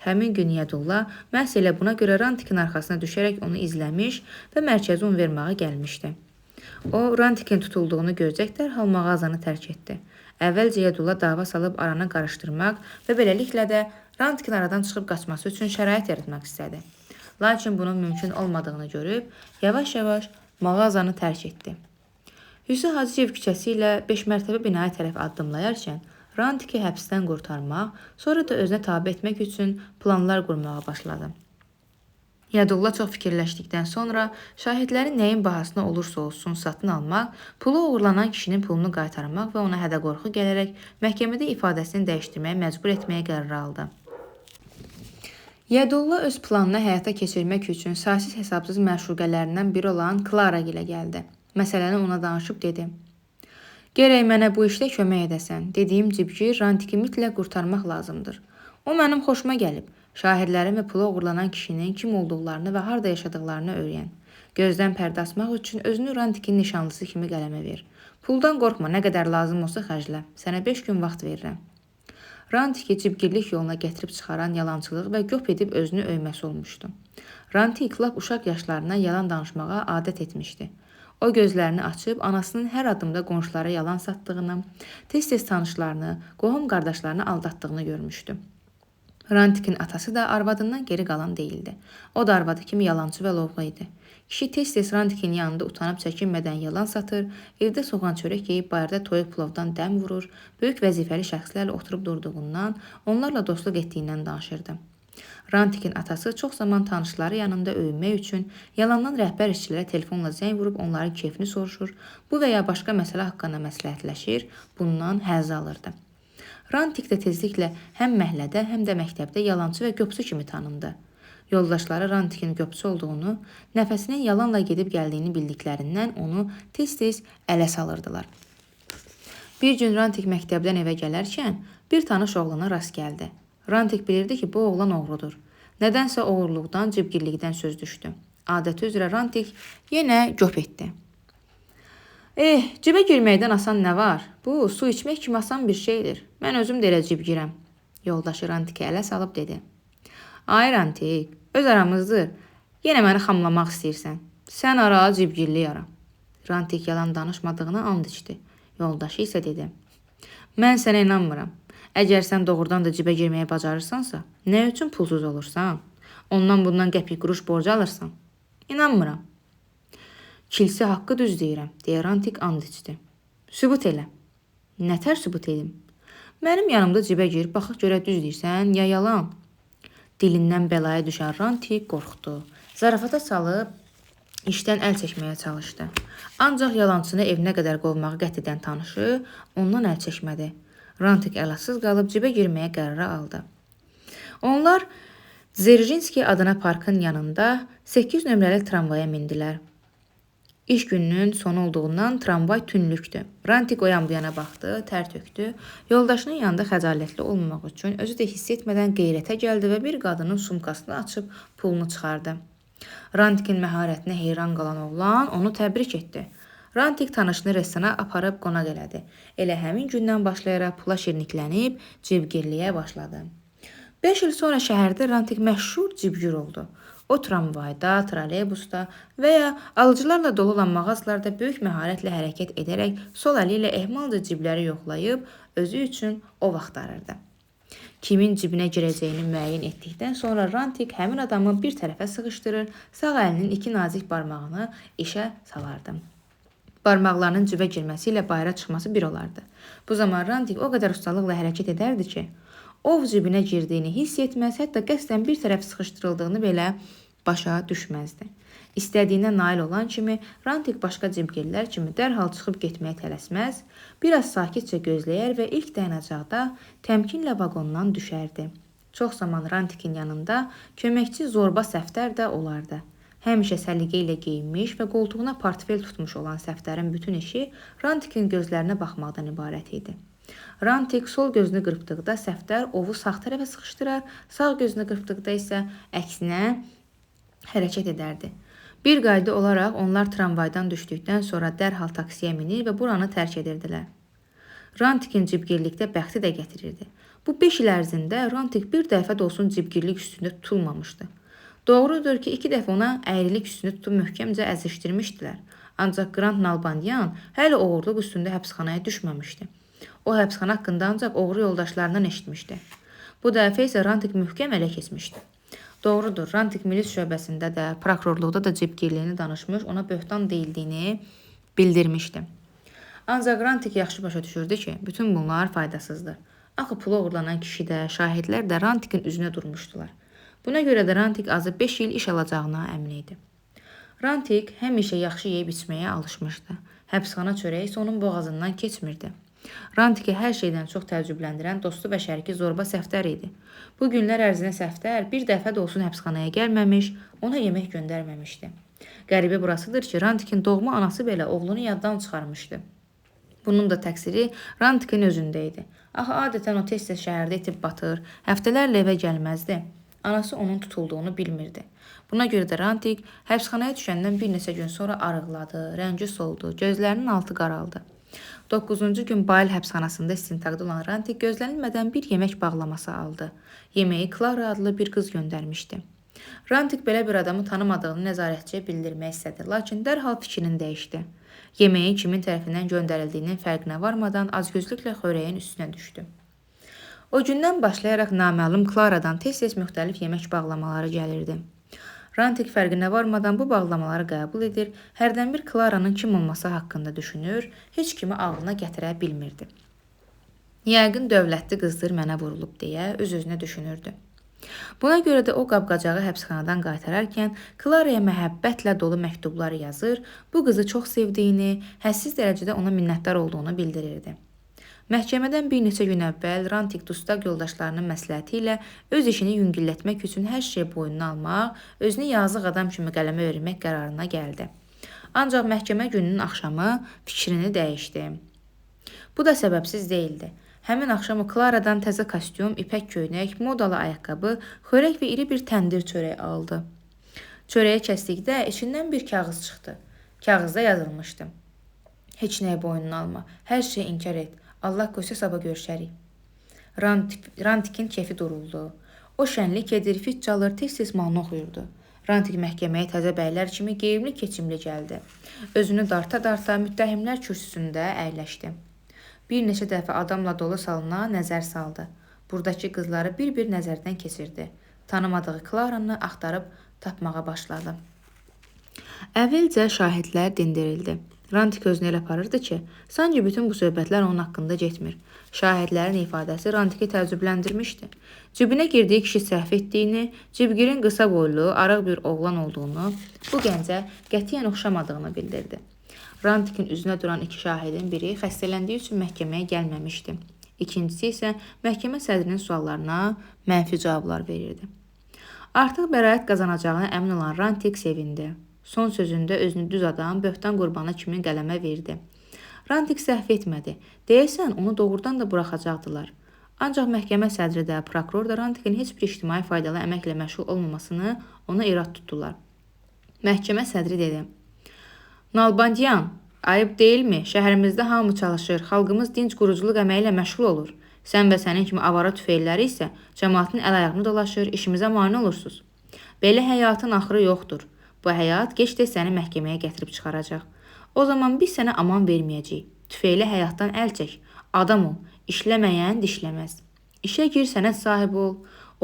Həmin gün Yadulla məhz elə buna görə Rantikin arxasına düşərək onu izləmiş və mərkəzi un verməyə gəlmişdi. O, Rantikin tutulduğunu görəcək dərhal mağazanı tərk etdi. Əvvəlcə Yadulla dava salıb aranı qarışdırmaq və beləliklə də Rantikin aradan çıxıb qaçması üçün şərait yaratmaq istədi. Lakin bunun mümkün olmadığını görüb, yavaş-yavaş mağazanı tərk etdi. Hüseyn Hacıyev küçəsi ilə 5 mərtəbə binaya tərəf addımlayarkən, Rantiki həbsdən qurtarmaq, sonra da özünə tabe etmək üçün planlar qurmağa başladı. Yadulla çox fikirləşdikdən sonra şahidlərin nəyin bahasına olursa olsun satın almaq, pulu uğurlanan kişinin pulunu qaytarmaq və ona hədə-qorxu gələrək məhkəmədə ifadəsini dəyişdirməyə məcbur etməyə qərar aldı. Yadulla öz planını həyata keçirmək üçün saysız-hesabsız məşuqələrindən biri olan Klara gilə gəldi. Məsələni ona danışıb dedi. Gərək mənə bu işdə kömək edəsən. Dediyim cibgir Rantiki mütləq qurtarmaq lazımdır. O mənim xoşuma gəlib. Şahidlərin və pulu uğurlanan kişinin kim olduqlarını və harada yaşadıqlarını öyrən. Gözdən pərdə asmaq üçün özünü Rantikin nişanlısı kimi qələmə ver. Puldan qorxma, nə qədər lazım olsa xərclə. Sənə 5 gün vaxt verirəm. Rantiki cibgirlik yoluna gətirib çıxaran yalançılıq və göp edib özünü öyməsi olmuşdu. Rantik lap uşaq yaşlarına yalan danışmağa adət etmişdi. O gözlərini açıb anasının hər adımda qonşulara yalan satdığını, tez-tez tanışlarını, qohum qardaşlarını aldatdığını görmüşdü. Rantikin atası da arvadından geri qalan değildi. O da arvadı kimi yalancı və lovğa idi. Kişi tez-tez Rantikin yanında utanıb çəkinmədən yalan satır, evdə soğan çörək yeyib bayırda toyuq plovdan dəm vurur, böyük vəzifəli şəxslərlə oturub durduğundan, onlarla dostluq etdiyindən danışırdı. Rantikin atası çox zaman tanışları yanında öyünmək üçün yalandan rəhbər işçilərə telefonla zəng vurub onların keyfini soruşur, bu və ya başqa məsələ haqqında məsləhətləşir, bundan həzz alırdı. Rantik də tezliklə həm məhəllədə, həm də məktəbdə yalancı və göpçü kimi tanındı. Yoldaşları Rantikin göpçü olduğunu, nəfəsinin yalanla gedib gəldiyini bildiklərindən onu tez-tez ələ salırdılar. Bir gün Rantik məktəbdən evə gələrkən bir tanış oğlana rast gəldi. Rantik bilirdi ki, bu oğlan oğrudur. Nədənsə oğurluqdan, cibgirlikdən söz düşdü. Adəti üzrə Rantik yenə göp etdi. Cibə girməkdən asan nə var? Bu, su içmək kimi asan bir şeydir. Mən özüm də elə cibgirəm. Yoldaşı Rantikə ələ salıb dedi. Ay Rantik, öz aramızdır. Yenə məni xamlamaq istəyirsən. Sən ara, cibgirlik ara. Rantik yalan danışmadığını and içdi. Yoldaşı isə dedi. Mən sənə inanmıram. Əgər sən doğrudan da cibə girməyə bacarırsansa, nə üçün pulsuz olursan? Ondan bundan qəpik quruş borc alırsan? İnanmıram. Kilsə haqqı düz deyirəm, deyə Rantik and içdi. Sübut elə. Nətər sübut edim? Mənim yanımda cibə gir, baxaq görə düz deyirsən, ya yalan? Dilindən bəlaya düşən Rantik qorxdu. Zarafata salıb işdən əl çəkməyə çalışdı. Ancaq yalancını evinə qədər qovmağı qət edən tanışı ondan əl çəkmədi. Rantik əlatsız qalıb cibə girməyə qərara aldı. Onlar Zerzhinski adına parkın yanında 8 nömrəli tramvaya mindilər. İş gününün sonu olduğundan tramvay tünlükdü. Rantik o yan bu yana baxdı, tər tökdü. Yoldaşının yanında xəcalətli olmamaq üçün özü də hiss etmədən qeyrətə gəldi və bir qadının sumkasını açıb pulunu çıxardı. Rantikin məharətinə heyran qalan oğlan onu təbrik etdi. Rantik tanışını restorana aparıb qonaq elədi. Elə həmin gündən başlayaraq pula şirniklənib cibgirliyə başladı. 5 il sonra şəhərdə Rantik məşhur cibgir oldu. O tramvayda, trolleybusda və ya alıcılarla dolu olan mağazalarda böyük məharətlə hərəkət edərək sol əli ilə ehmalca cibləri yoxlayıb özü üçün ov axtarırdı. Kimin cibinə girəcəyini müəyyən etdikdən sonra Rantik həmin adamı bir tərəfə sıxışdırır, sağ əlinin iki nazik barmağını işə salardı. Barmaqlarının cibə girməsi ilə bayıra çıxması bir olardı. Bu zaman Rantik o qədər ustalıqla hərəkət edərdi ki, ov cibinə girdiyini hiss etməz, hətta qəsdən bir tərəf sıxışdırıldığını belə başa düşməzdi. İstədiyinə nail olan kimi Rantik başqa cibgirlər kimi dərhal çıxıb getməyə tələsməz, biraz sakitcə gözləyər və ilk dayanacaqda təmkinlə vaqondan düşərdi. Çox zaman Rantikin yanında köməkçi zorba səftər də olardı. Həmişə səliqə ilə geyinmiş və qoltuğuna portfel tutmuş olan səftərin bütün işi Rantikin gözlərinə baxmaqdan ibarət idi. Rantik sol gözünü qırpdıqda səftər ovu sağ tərəfə sıxışdırar, sağ gözünü qırpdıqda isə əksinə hərəkət edərdi. Bir qayda olaraq onlar tramvaydan düşdükdən sonra dərhal taksiyə minir və buranı tərk edirdilər. Rantikin cibgirlikdə bəxti də gətirirdi. Bu 5 il ərzində Rantik bir dəfə də olsun cibgirlik üstündə tutulmamışdı. Doğrudur ki, 2 dəfə ona əyrilik üstündə tutub möhkəmcə əzişdirmişdilər. Ancaq Grant Nalbandian hələ oğurluq üstündə həbsxanaya düşməmişdi. O həbsxana haqqında ancaq oğru yoldaşlarından eşitmişdi. Bu dəfə isə Rantik möhkəm ələ keçmişdi. Doğrudur, Rantik milis şöbəsində də, prokurorluqda da cibgirliyini danışmış, ona böhtan deyildiyini bildirmişdi. Ancaq Rantik yaxşı başa düşürdü ki, bütün bunlar faydasızdır. Axı pulu uğurlanan kişi də, şahidlər də Rantikin üzünə durmuşdular. Buna görə də Rantik azı 5 il iş alacağına əmin idi. Rantik həmişə yaxşı yeyib içməyə alışmışdı. Həbsxana çörəyi isə onun boğazından keçmirdi. Rantiki hər şeydən çox təəccübləndirən dostu və şəriki zorba səftər idi. Bu günlər ərzində səftər bir dəfə də olsun həbsxanaya gəlməmiş, ona yemək göndərməmişdi. Qəribə burasıdır ki, Rantikin doğma anası belə oğlunu yaddan çıxarmışdı. Bunun da təqsiri Rantikin özündə idi. Axı adətən o tez-tez şəhərdə itib batır, həftələrlə evə gəlməzdi. Anası onun tutulduğunu bilmirdi. Buna görə də Rantik həbsxanaya düşəndən bir neçə gün sonra arıqladı, rəngi soldu, gözlərinin altı qaraldı. 9-cu gün Bayl həbsxanasında istintaqda olan Rantik gözlənilmədən bir yemək bağlaması aldı. Yeməyi Clara adlı bir qız göndərmişdi. Rantik belə bir adamı tanımadığını nəzarətçiyə bildirmək istədi, lakin dərhal fikrini dəyişdi. Yeməyin kimin tərəfindən göndərildiyinin fərqinə varmadan azgözlüklə xörəyin üstünə düşdü. O gündən başlayaraq naməlum Clara'dan tez-tez müxtəlif yemək bağlamaları gəlirdi. Rantik fərqinə varmadan bu bağlamaları qəbul edir, hərdən bir Clara'nın kim olması haqqında düşünür, heç kimi ağlına gətirə bilmirdi. Yəqin dövlətli qızdır mənə vurulub deyə öz-özünə düşünürdü. Buna görə də o qab-qacağı həbsxanadan qaytararkən Clara'ya məhəbbətlə dolu məktublar yazır, bu qızı çox sevdiyini, hədsiz dərəcədə ona minnətdar olduğunu bildirirdi. Məhkəmədən bir neçə gün əvvəl Rantik dustaq yoldaşlarının məsləhəti ilə öz işini yüngüllətmək üçün hər şeyi boynuna almaq, özünü yazıq adam kimi qələmə vermək qərarına gəldi. Ancaq məhkəmə gününün axşamı fikrini dəyişdi. Bu da səbəbsiz deyildi. Həmin axşamı Clara'dan təzə kostyum, ipək köynək, modalı ayaqqabı, xörək və iri bir təndir çörək aldı. Çörəyi kəsdikdə içindən bir kağız çıxdı. Kağızda yazılmışdı. Heç nəyə boynuna alma, hər şeyi inkar et. Allah qoysa sabah görüşərik. Rantikin kefi duruldu. O şənlik edir, fit çalır, tez-tez mahnı oxuyurdu. Rantik məhkəməyə təzə bəylər kimi geyimli keçimli gəldi. Özünü darta-darta müttəhimlər kürsüsündə əyləşdi. Bir neçə dəfə adamla dolu salona nəzər saldı. Buradakı qızları bir-bir nəzərdən keçirdi. Tanımadığı Clara'nı axtarıb tapmağa başladı. Əvvəlcə şahidlər dindirildi. Rantik özünü elə aparırdı ki, sanki bütün bu söhbətlər onun haqqında getmir. Şahidlərin ifadəsi Rantiki təəccübləndirmişdi. Cibinə girdiyi kişi səhv etdiyini, cibgirin qısa boylu, arıq bir oğlan olduğunu, bu gəncə qətiyyən oxşamadığını bildirdi. Rantikin üzünə duran iki şahidin biri xəstələndiyi üçün məhkəməyə gəlməmişdi. İkincisi isə məhkəmə sədrinin suallarına mənfi cavablar verirdi. Artıq bəraət qazanacağına əmin olan Rantik sevindi. Son sözündə özünü düz adam, böhtan qurbanı kimi qələmə verdi. Rantik səhv etmədi. Deyəsən, onu doğrudan da buraxacaqdılar. Ancaq məhkəmə sədri də, prokuror da Rantikin heç bir ictimai faydalı əməklə məşğul olmamasını ona irad tutdular. Məhkəmə sədri dedi: Nalbandian, ayıb deyilmi? Şəhərimizdə hamı çalışır, xalqımız dinc quruculuq əməyi ilə məşğul olur. Sən və sənin kimi avara tüfeylləri isə cəmaatın əl-ayağını dolaşır, işimizə mane olursunuz. Belə həyatın axırı yoxdur. Bu həyat gec-tez səni məhkəməyə gətirib çıxaracaq. O zaman biz sənə aman verməyəcəyik. Tüfeyli həyatdan əl çək. Adam ol. İşləməyən dişləməz. İşə gir, sənət sahibi ol.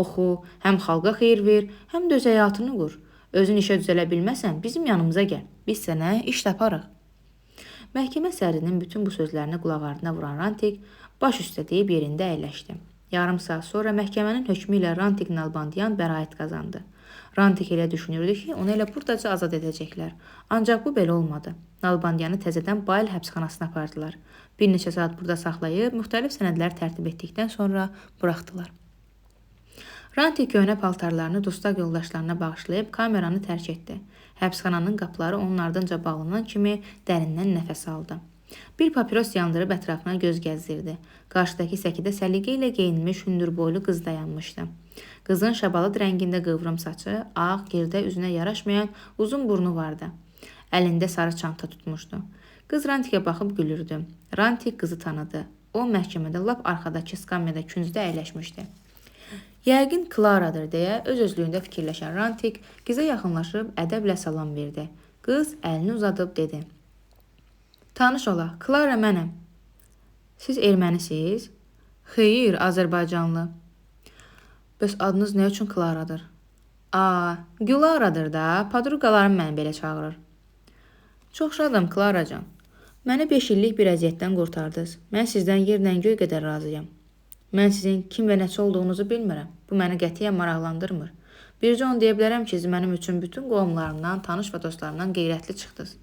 Oxu, həm xalqa xeyir ver, həm də öz həyatını qur. Özün işə düzələ bilməsən, bizim yanımıza gəl. Biz sənə iş taparıq. Məhkəmə sərrinin bütün bu sözlərini qulaq ardına vuran Rantik baş üstə deyib yerində əyləşdi. Yarım saat sonra məhkəmənin hökmü ilə Rantik Nalbandiyan bəraət qazandı. Rantik elə düşünürdü ki, onu elə buradaca azad edəcəklər. Ancaq bu belə olmadı. Nalbandiyanı təzədən Bayıl həbsxanasına apardılar. Bir neçə saat burada saxlayıb, müxtəlif sənədlər tərtib etdikdən sonra buraxdılar. Rantik köhnə paltarlarını dustaq yoldaşlarına bağışlayıb kameranı tərk etdi. Həbsxananın qapıları onun ardınca bağlanan kimi dərindən nəfəs aldı. Bir papiros yandırıb ətrafına göz gəzdirdi. Qarşıdakı səkidə səliqə ilə geyinmiş hündürboylu qız dayanmışdı. Qızın şabalıd rəngində qıvrım saçı, ağ, girdə üzünə yaraşmayan uzun burnu vardı. Əlində sarı çanta tutmuşdu. Qız Rantikə baxıb gülürdü. Rantik qızı tanıdı. O məhkəmədə lap arxadakı skamyada küncdə əyləşmişdi. Yəqin Klaradır deyə öz-özlüyündə fikirləşən Rantik qıza yaxınlaşıb ədəblə salam verdi. Qız əlini uzadıb dedi: Tanış ola, Klara mənəm. Siz ermənisiz? Xeyr, Azərbaycanlı. Bəs adınız nə üçün Klaradır? Gülaradır da, padruqalarım məni belə çağırır. Çox şadam, Klaracan. Mənə 5 illik bir əziyyətdən qurtardınız. Mən sizdən yerlə göy qədər razıyam. Mən sizin kim və nəçi olduğunuzu bilmirəm. Bu məni qətiyyən maraqlandırmır. Bircə onu deyə bilərəm ki, siz mənim üçün bütün qohumlarımdan, tanış və dostlarımdan qeyrətli çıxdınız.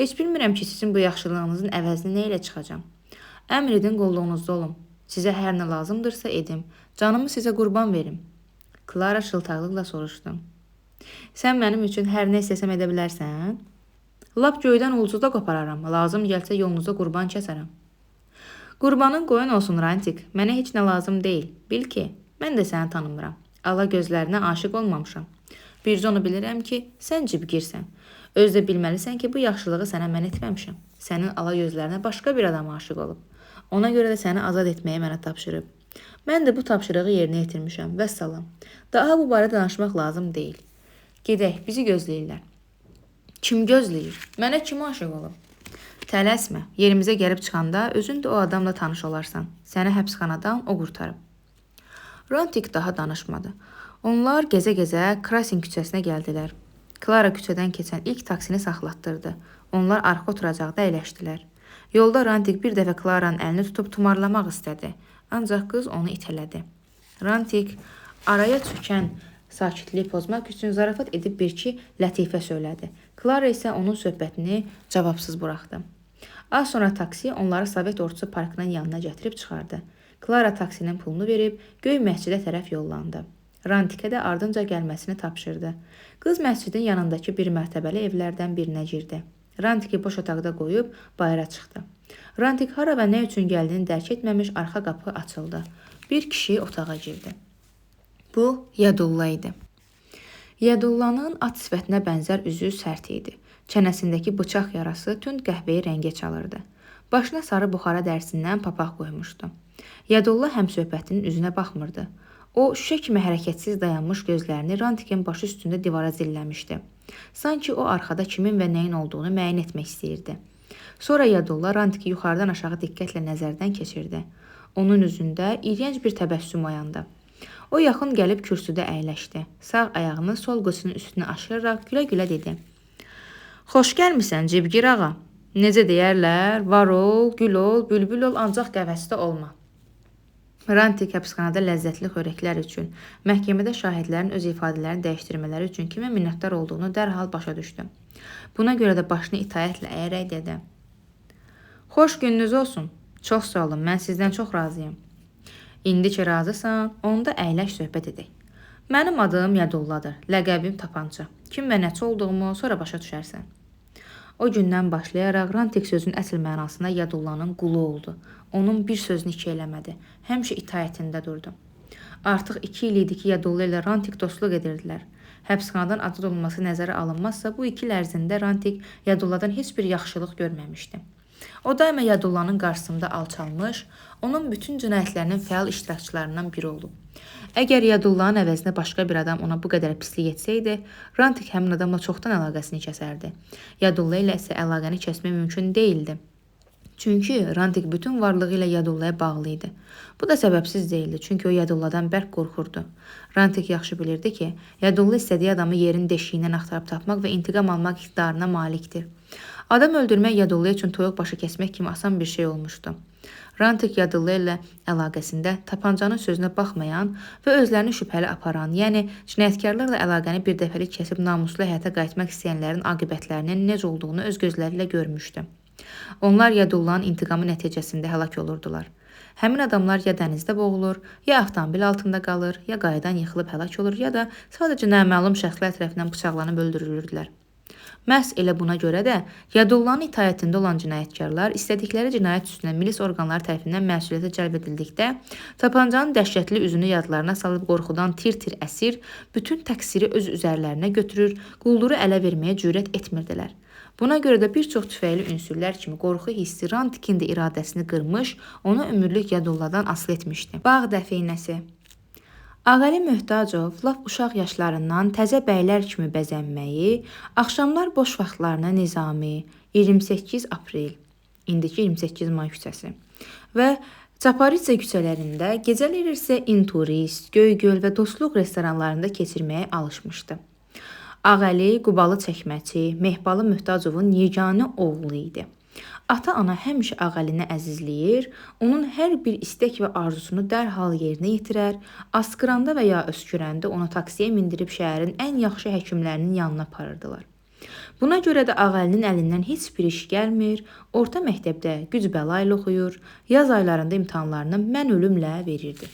Heç bilmirəm ki, sizin bu yaxşılığınızın əvəzini nə ilə çıxacam. Əmr edin, qolluğunuzda olum. Sizə hər nə lazımdırsa edim. Canımı sizə qurban verim. Klara şıltaqlıqla soruşdu. Sən mənim üçün hər nə istəsəm edə bilərsən? Lap göydən ulcuda qopararam. Lazım gəlsə yolunuza qurban kəsərəm. Qurbanın qoyun olsun, Rantik. Mənə heç nə lazım deyil. Bil ki, mən də səni tanımıram. Allah gözlərinə aşiq olmamışam. Bircə onu bilirəm ki, sən cibgirsən. Öz də bilməlisən ki, bu yaxşılığı sənə mən etməmişəm. Sənin ala gözlərinə başqa bir adam aşiq olub. Ona görə də səni azad etməyi mənə tapşırıb. Mən də bu tapşırığı yerinə yetirmişəm. Vəssalam. Daha bu barədə danışmaq lazım deyil. Gedək, bizi gözləyirlər. Kim gözləyir? Mənə kim aşiq olub? Tələsmə, yerimizə gəlib çıxanda özün də o adamla tanış olarsan. Səni həbsxanadan o qurtarıb. Rantik daha danışmadı. Onlar gəzə-gəzə Krasin küçəsinə gəldilər. Klara küçədən keçən ilk taksini saxlatdırdı. Onlar arxa oturacaqda əyləşdilər. Yolda Rantik bir dəfə Klaranın əlini tutub tumarlamaq istədi. Ancaq qız onu itələdi. Rantik araya çökən sakitliyi pozmaq üçün zarafat edib bir-iki lətifə söylədi. Klara isə onun söhbətini cavabsız buraxdı. Az sonra taksi onları Sovet ordusu parkının yanına gətirib çıxardı. Klara taksinin pulunu verib göy məscidə tərəf yollandı. Rantikə də ardınca gəlməsini tapşırdı. Qız məscidin yanındakı bir mərtəbəli evlərdən birinə girdi. Rantiki boş otaqda qoyub bayıra çıxdı. Rantik hara və nə üçün gəldiyini dərk etməmiş arxa qapı açıldı. Bir kişi otağa girdi. Bu Yadulla idi. Yadullanın at sifətinə bənzər üzü sərt idi. Çənəsindəki bıçaq yarası tünd qəhvəyi rəngə çalırdı. Başına sarı buxara dərsindən papaq qoymuşdu. Yadulla həmsöhbətinin üzünə baxmırdı. O, şüşə kimi hərəkətsiz dayanmış gözlərini Rantikin başı üstündə divara zilləmişdi. Sanki o arxada kimin və nəyin olduğunu müəyyən etmək istəyirdi. Sonra Yadulla Rantiki yuxarıdan aşağı diqqətlə nəzərdən keçirdi. Onun üzündə iyrənc bir təbəssüm oyandı. O yaxın gəlib kürsüdə əyləşdi. Sağ ayağını sol qıçının üstünə aşıraraq gülə-gülə dedi. Xoş gəlmisən, Cibgir ağa. Necə deyərlər, var ol, gül ol, bülbül ol, ancaq qəvəzdə olma. Rantik həbsxanada ləzzətli xörəklər üçün, məhkəmədə şahidlərin öz ifadələrini dəyişdirmələri üçün kimə minnətdar olduğunu dərhal başa düşdü. Buna görə də başını itaətlə əyərək dedi. Xoş gününüz olsun. Çox sağ olun, mən sizdən çox razıyam. İndi ki razısan, onda əyləş söhbət edək. Mənim adım Yadulladır, ləqəbim Tapanca. Kim və nəçi olduğumu sonra başa düşərsən. O gündən başlayaraq Rantik sözün əsl mənasında Yadullanın qulu oldu. Onun bir sözünü iki eləmədi. Həmişə itaətində durdu. Artıq 2 il idi ki, Yadulla ilə Rantik dostluq edirdilər. Həbsxanadan azad olması nəzərə alınmazsa, bu 2 il ərzində Rantik Yadulladan heç bir yaxşılıq görməmişdi. O daima Yadullanın qarşısında alçalmış, onun bütün cinayətlərinin fəal iştirakçılarından biri olub. Əgər Yadullahın əvəzinə başqa bir adam ona bu qədər pislik etsəydi, Rantik həmin adamla çoxdan əlaqəsini kəsərdi. Yadullah ilə isə əlaqəni kəsmək mümkün deyildi. Çünki Rantik bütün varlığı ilə Yadullaya bağlı idi. Bu da səbəbsiz deyildi, çünki o Yadulladan bərk qorxurdu. Rantik yaxşı bilirdi ki, Yadullah istədiyi adamı yerin deşiyindən axtarıb tapmaq və intiqam almaq iqtidarına malikdir. Adam öldürmək Yadullah üçün toyuq başı kəsmək kimi asan bir şey olmuşdu. Rantik Yadullah ilə əlaqəsində tapancanın sözünə baxmayan və özlərini şübhəli aparan, yəni cinayətkarlarla əlaqəni bir dəfəlik kəsib namuslu həyata qayıtmaq istəyənlərin aqibətlərinin necə olduğunu öz gözləri ilə görmüşdü. Onlar Yadullahın intiqamı nəticəsində həlak olurdular. Həmin adamlar ya dənizdə boğulur, ya avtomobil altında qalır, ya qayıdan yıxılıb həlak olur, ya da sadəcə naməlum şəxslər tərəfindən bıçaqlanıb öldürülürdülər. Məhz elə buna görə də Yadullahın itaətində olan cinayətkarlar istədikləri cinayət üstünə milis orqanları tərəfindən məsuliyyətə cəlb edildikdə, tapancanın dəhşətli üzünü yadlarına salıb qorxudan tir-tir əsir, bütün təqsiri öz üzərlərinə götürür, qulduru ələ verməyə cürət etmirdilər. Buna görə də bir çox tüfəyli ünsürlər kimi qorxu hissi Rantikin də iradəsini qırmış, onu ömürlük Yadullahdan asılı etmişdi. Bağ dəfinəsi. Ağəli Möhtacov lap uşaq yaşlarından təzə bəylər kimi bəzənməyi, axşamlar boş vaxtlarına Nizami, 28 aprel, indiki 28 may küçəsi və Çaparitsa küçələrində, gecələr isə Inturist, Göygöl və Dostluq restoranlarında keçirməyə alışmışdı. Ağəli Qubalı çəkməçi, Mehbalı Möhtacovun yeganə oğlu idi. Ata-ana həmişə Ağəlini əzizləyir, onun hər bir istək və arzusunu dərhal yerinə yetirər, asqıranda və ya öskürəndə onu taksiyə mindirib şəhərin ən yaxşı həkimlərinin yanına aparırdılar. Buna görə də Ağəlinin əlindən heç bir iş gəlmir, orta məktəbdə güc bəla ilə oxuyur, yaz aylarında imtahanlarını mən ölümlə verirdi.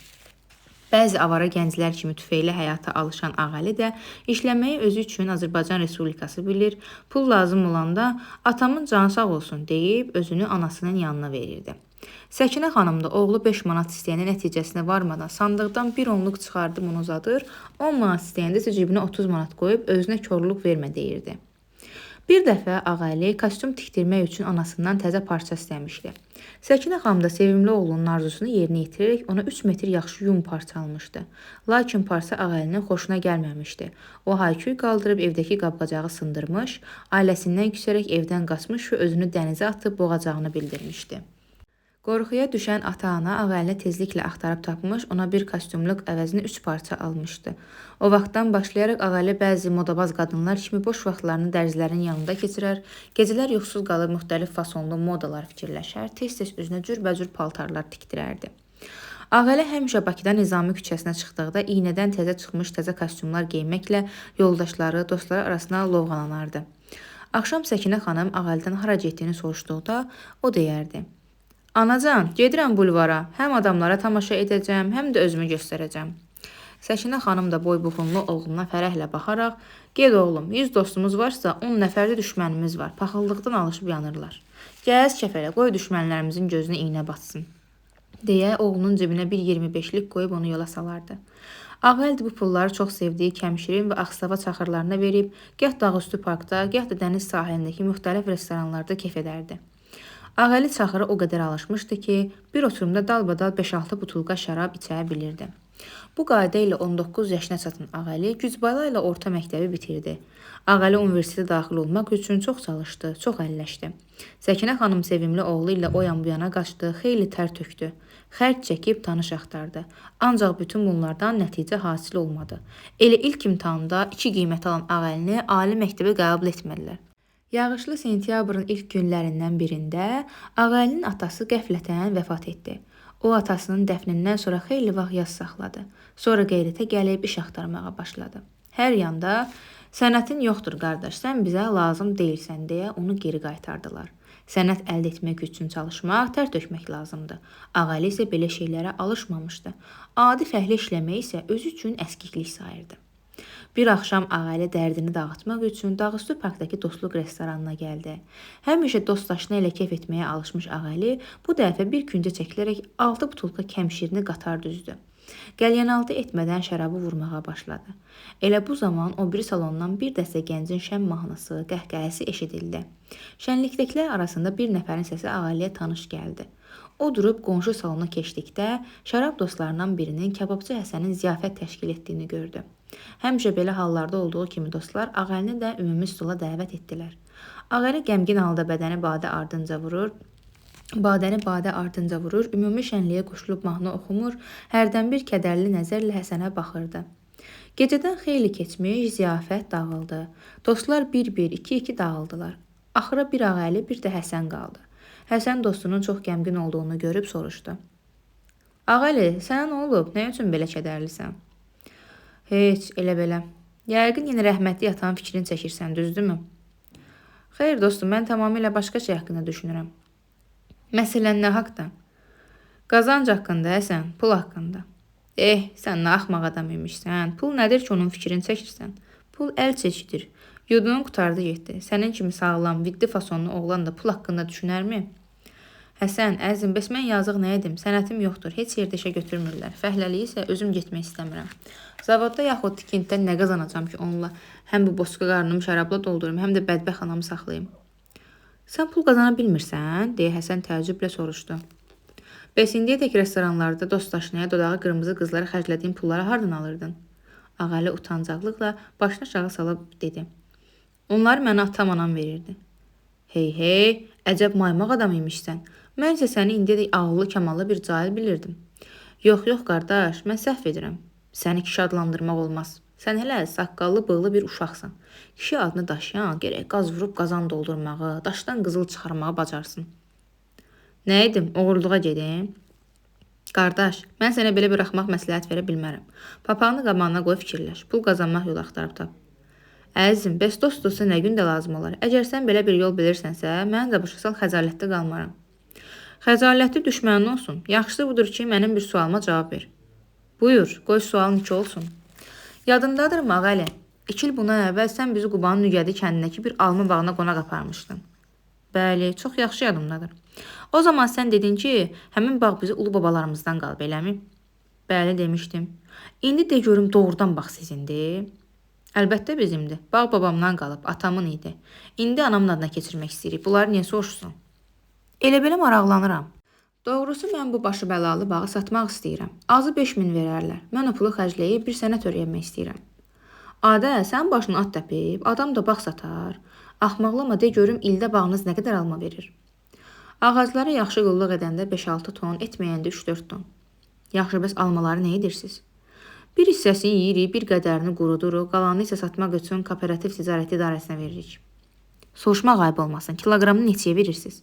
Bəzi avara gənclər kimi tüfeyli həyata alışan Ağəli də işləməyi özü üçün Azərbaycan Respublikası bilir, pul lazım olanda atamın canı sağ olsun deyib özünü anasının yanına verirdi. Səkinə xanım da oğlu 5 manat istəyənin nəticəsinə varmadan sandıqdan bir onluq çıxardıb onu uzadır, 10 manat istəyəndə isə cibinə 30 manat qoyub özünə korluq vermə deyirdi. Bir dəfə Ağəli kostyum tikdirmək üçün anasından təzə parça istəmişdi. Səkinə xanım da sevimli oğlunun arzusunu yerinə yetirərək ona 3 metr yaxşı yun parça almışdı. Lakin parça Ağəlinin xoşuna gəlməmişdi. O hayküy qaldırıb evdəki qab-qacağı sındırmış, ailəsindən küsərək evdən qaçmış və özünü dənizə atıb boğacağını bildirmişdi. Qorxuya düşən ata-ana Ağəlini tezliklə axtarıb tapmış, ona bir kostyumluq əvəzinə 3 parça almışdı. O vaxtdan başlayaraq Ağəli bəzi modabaz qadınlar kimi boş vaxtlarını dərzilərin yanında keçirər, gecələr yuxusuz qalıb müxtəlif fasonlu modalar fikirləşər, tez-tez üzünə cürbəcür paltarlar tikdirərdi. Ağəli həmişə Bakıda Nizami küçəsinə çıxdıqda iynədən təzə çıxmış təzə kostyumlar geyməklə yoldaşları, dostları arasına lovğalanardı. Axşam Səkinə xanım Ağəlidən hara getdiyini soruşduqda o deyərdi: "Anacan, gedirəm bulvara, həm adamlara tamaşa edəcəm, həm də özümü göstərəcəm." Səkinə xanım da boy-buxunlu oğluna fərəhlə baxaraq, "Ged oğlum, 100 dostumuz varsa 10 nəfər də düşmənimiz var, paxıllıqdan alışıb yanırlar. Gəz kəfələ, qoy düşmənlərimizin gözünə iynə batsın," deyə oğlunun cibinə bir 25-lik qoyub onu yola salardı. Ağəl bu pulları çox sevdiyi Kəmşirin və Ağstava çaxırlarına verib, gah dağüstü parkda, gah da dəniz sahilindəki müxtəlif restoranlarda kef edərdi. Ağəli çaxıra o qədər alışmışdı ki, bir oturumda dalbadal 5-6 butulka şərab içə bilirdi. Bu qayda ilə 19 yaşına çatan Ağəli gücbala ilə orta məktəbi bitirdi. Ağəli universitetə daxil olmaq üçün çox çalışdı, çox əlləşdi. Səkinə xanım sevimli oğlu ilə o yan bu yana qaçdı, xeyli tər tökdü. Xərc çəkib tanış axtardı. Ancaq bütün bunlardan nəticə hasil olmadı. Elə ilk imtahanda 2 qiymət alan Ağəlini ali məktəbə qəbul etmədilər. Yağışlı sentyabrın ilk günlərindən birində Ağəlinin atası qəflətən vəfat etdi. O atasının dəfnindən sonra xeyli vaxt yas saxladı. Sonra qeyrətə gəlib iş axtarmağa başladı. Hər yanda "Sənətin yoxdur qardaş, sən bizə lazım deyilsən" deyə onu geri qaytardılar. Sənət əldə etmək üçün çalışmaq, tər tökmək lazımdı. Ağəli isə belə şeylərə alışmamışdı. Adi fəhlə işləmək isə özü üçün əskiklik sayırdı. Bir axşam Ağəli dərdini dağıtmaq üçün Dağüstü parkdakı Dostluq restoranına gəldi. Həmişə dostdaşına ilə kef etməyə alışmış Ağəli bu dəfə bir küncə çəkilərək 6 butulka kəmşirini qatar düzdü. Qəlyanaltı etmədən şərabı vurmağa başladı. Elə bu zaman o biri salondan bir dəstə gəncin şən mahnısı, qəhqəhəsi eşidildi. Şənlikdəkilər arasında bir nəfərin səsi ağaliyə tanış gəldi. O durub qonşu salona keçdikdə şərab dostlarından birinin kababçı Həsənin ziyafət təşkil etdiyini gördü. Həmişə belə hallarda olduğu kimi dostlar Ağəlini də ümumi stola dəvət etdilər. Ağəli qəmgin halda bədəni badə ardınca vurur, ümumi şənliyə qoşulub mahnı oxumur, hərdən bir kədərli nəzərlə Həsənə baxırdı. Gecədən xeyli keçmiş, ziyafət dağıldı. Dostlar bir-bir, iki-iki dağıldılar. Axıra bir Ağəli, bir də Həsən qaldı. Həsən dostunun çox qəmgin olduğunu görüb soruşdu. Ağəli, sənə nə olub? Nə üçün belə kədərlisən? Heç, elə belə. Yəqin yenə rəhmətli yatan fikrini çəkirsən, düzdürmü? Xeyr dostum, mən tamamilə başqa şey haqqında düşünürəm. Məsələn nə haqda? Qazanc haqqında, Həsən, pul haqqında. Sən nə axmaq adam imişsən. Pul nədir ki, onun fikrini çəkirsən? Pul əl çəkidir. Yudunun qutardı getdi. Sənin kimi sağlam, viddi fasonlu oğlan da pul haqqında düşünərmi? Həsən, əzim, bəs mən yazıq nə edim? Sənətim yoxdur, heç yerdə işə götürmürlər. Fəhləliyi isə özüm getmək istəmirəm. Zavodda yaxud tikintidə nə qazanacam ki, onunla həm bu boşqa qarnımı şərabla doldurum, həm də bədbəxt anamı saxlayım. Sən pul qazana bilmirsən? Deyə Həsən təəccüblə soruşdu. Bəs indiyədək restoranlarda dostdaşınaya dodağı qırmızı qızlara xərclədiyin pulları hardan alırdın? Ağəli utancaqlıqla başını aşağı salıb dedi. Onları mənə atam anam verirdi. Hey, əcəb maymaq adam imişsən. Mən isə səni indiyədək ağıllı, kamallı bir cahil bilirdim. Yox, qardaş, mən səhv edirəm. Səni kişi adlandırmaq olmaz. Sən hələ saqqallı, bığlı bir uşaqsan. Kişi adını daşıyan gərək qaz vurub qazan doldurmağı, daşdan qızıl çıxarmağı bacarsın. Nə edim? Oğurluğa gedim? Qardaş, mən sənə belə bir axmaq məsləhət verə bilmərəm. Papağını qabağına qoy fikirləş. Pul qazanmaq yolu axtarıb tap. Əzim, bəs dost olsa nə gün də lazım olar? Əgər sən belə bir yol bilirsənsə, mən də başa sal xəcalətdə qalmaram. Xəcalətli düşmənin olsun. Yaxşısı budur ki, mənim bir sualıma cavab ver. Buyur, qoy sualın iki olsun. Yadındadırmı Ağəli? 2 il bundan əvvəl sən bizi Qubanın Nügədi kəndindəki bir alma bağına qonaq aparmışdın. Bəli, çox yaxşı yadımdadır. O zaman sən dedin ki, həmin bağ bizi ulu babalarımızdan qalıb, eləmi? Bəli, demişdim. İndi de görüm doğrudan bağ sizindir. Əlbəttə bizimdir. Bağ babamdan qalıb, atamın idi. İndi anamın adına keçirmək istəyirik. Bunları niyə soruşsun? Elə belə maraqlanıram. Doğrusu mən bu başı bəlalı bağı satmaq istəyirəm. Azı 5000 verərlər. Mən o pulu xərcləyib bir sənət öyrənmək istəyirəm. Adə, sən başını at təpib, adam da bağ satar. Axmaqlama de görüm ildə bağınız nə qədər alma verir. Ağaclara yaxşı qulluq edəndə 5-6 ton, etməyəndə 3-4 ton. Yaxşı, bəs almaları nə edirsiniz? Bir hissəsini yeyirik, bir qədərini quruduruq, qalanını isə satmaq üçün kooperativ ticarət idarəsinə veririk. Soruşmaq ayıb olmasın, kiloqramını neçəyə verirsiniz?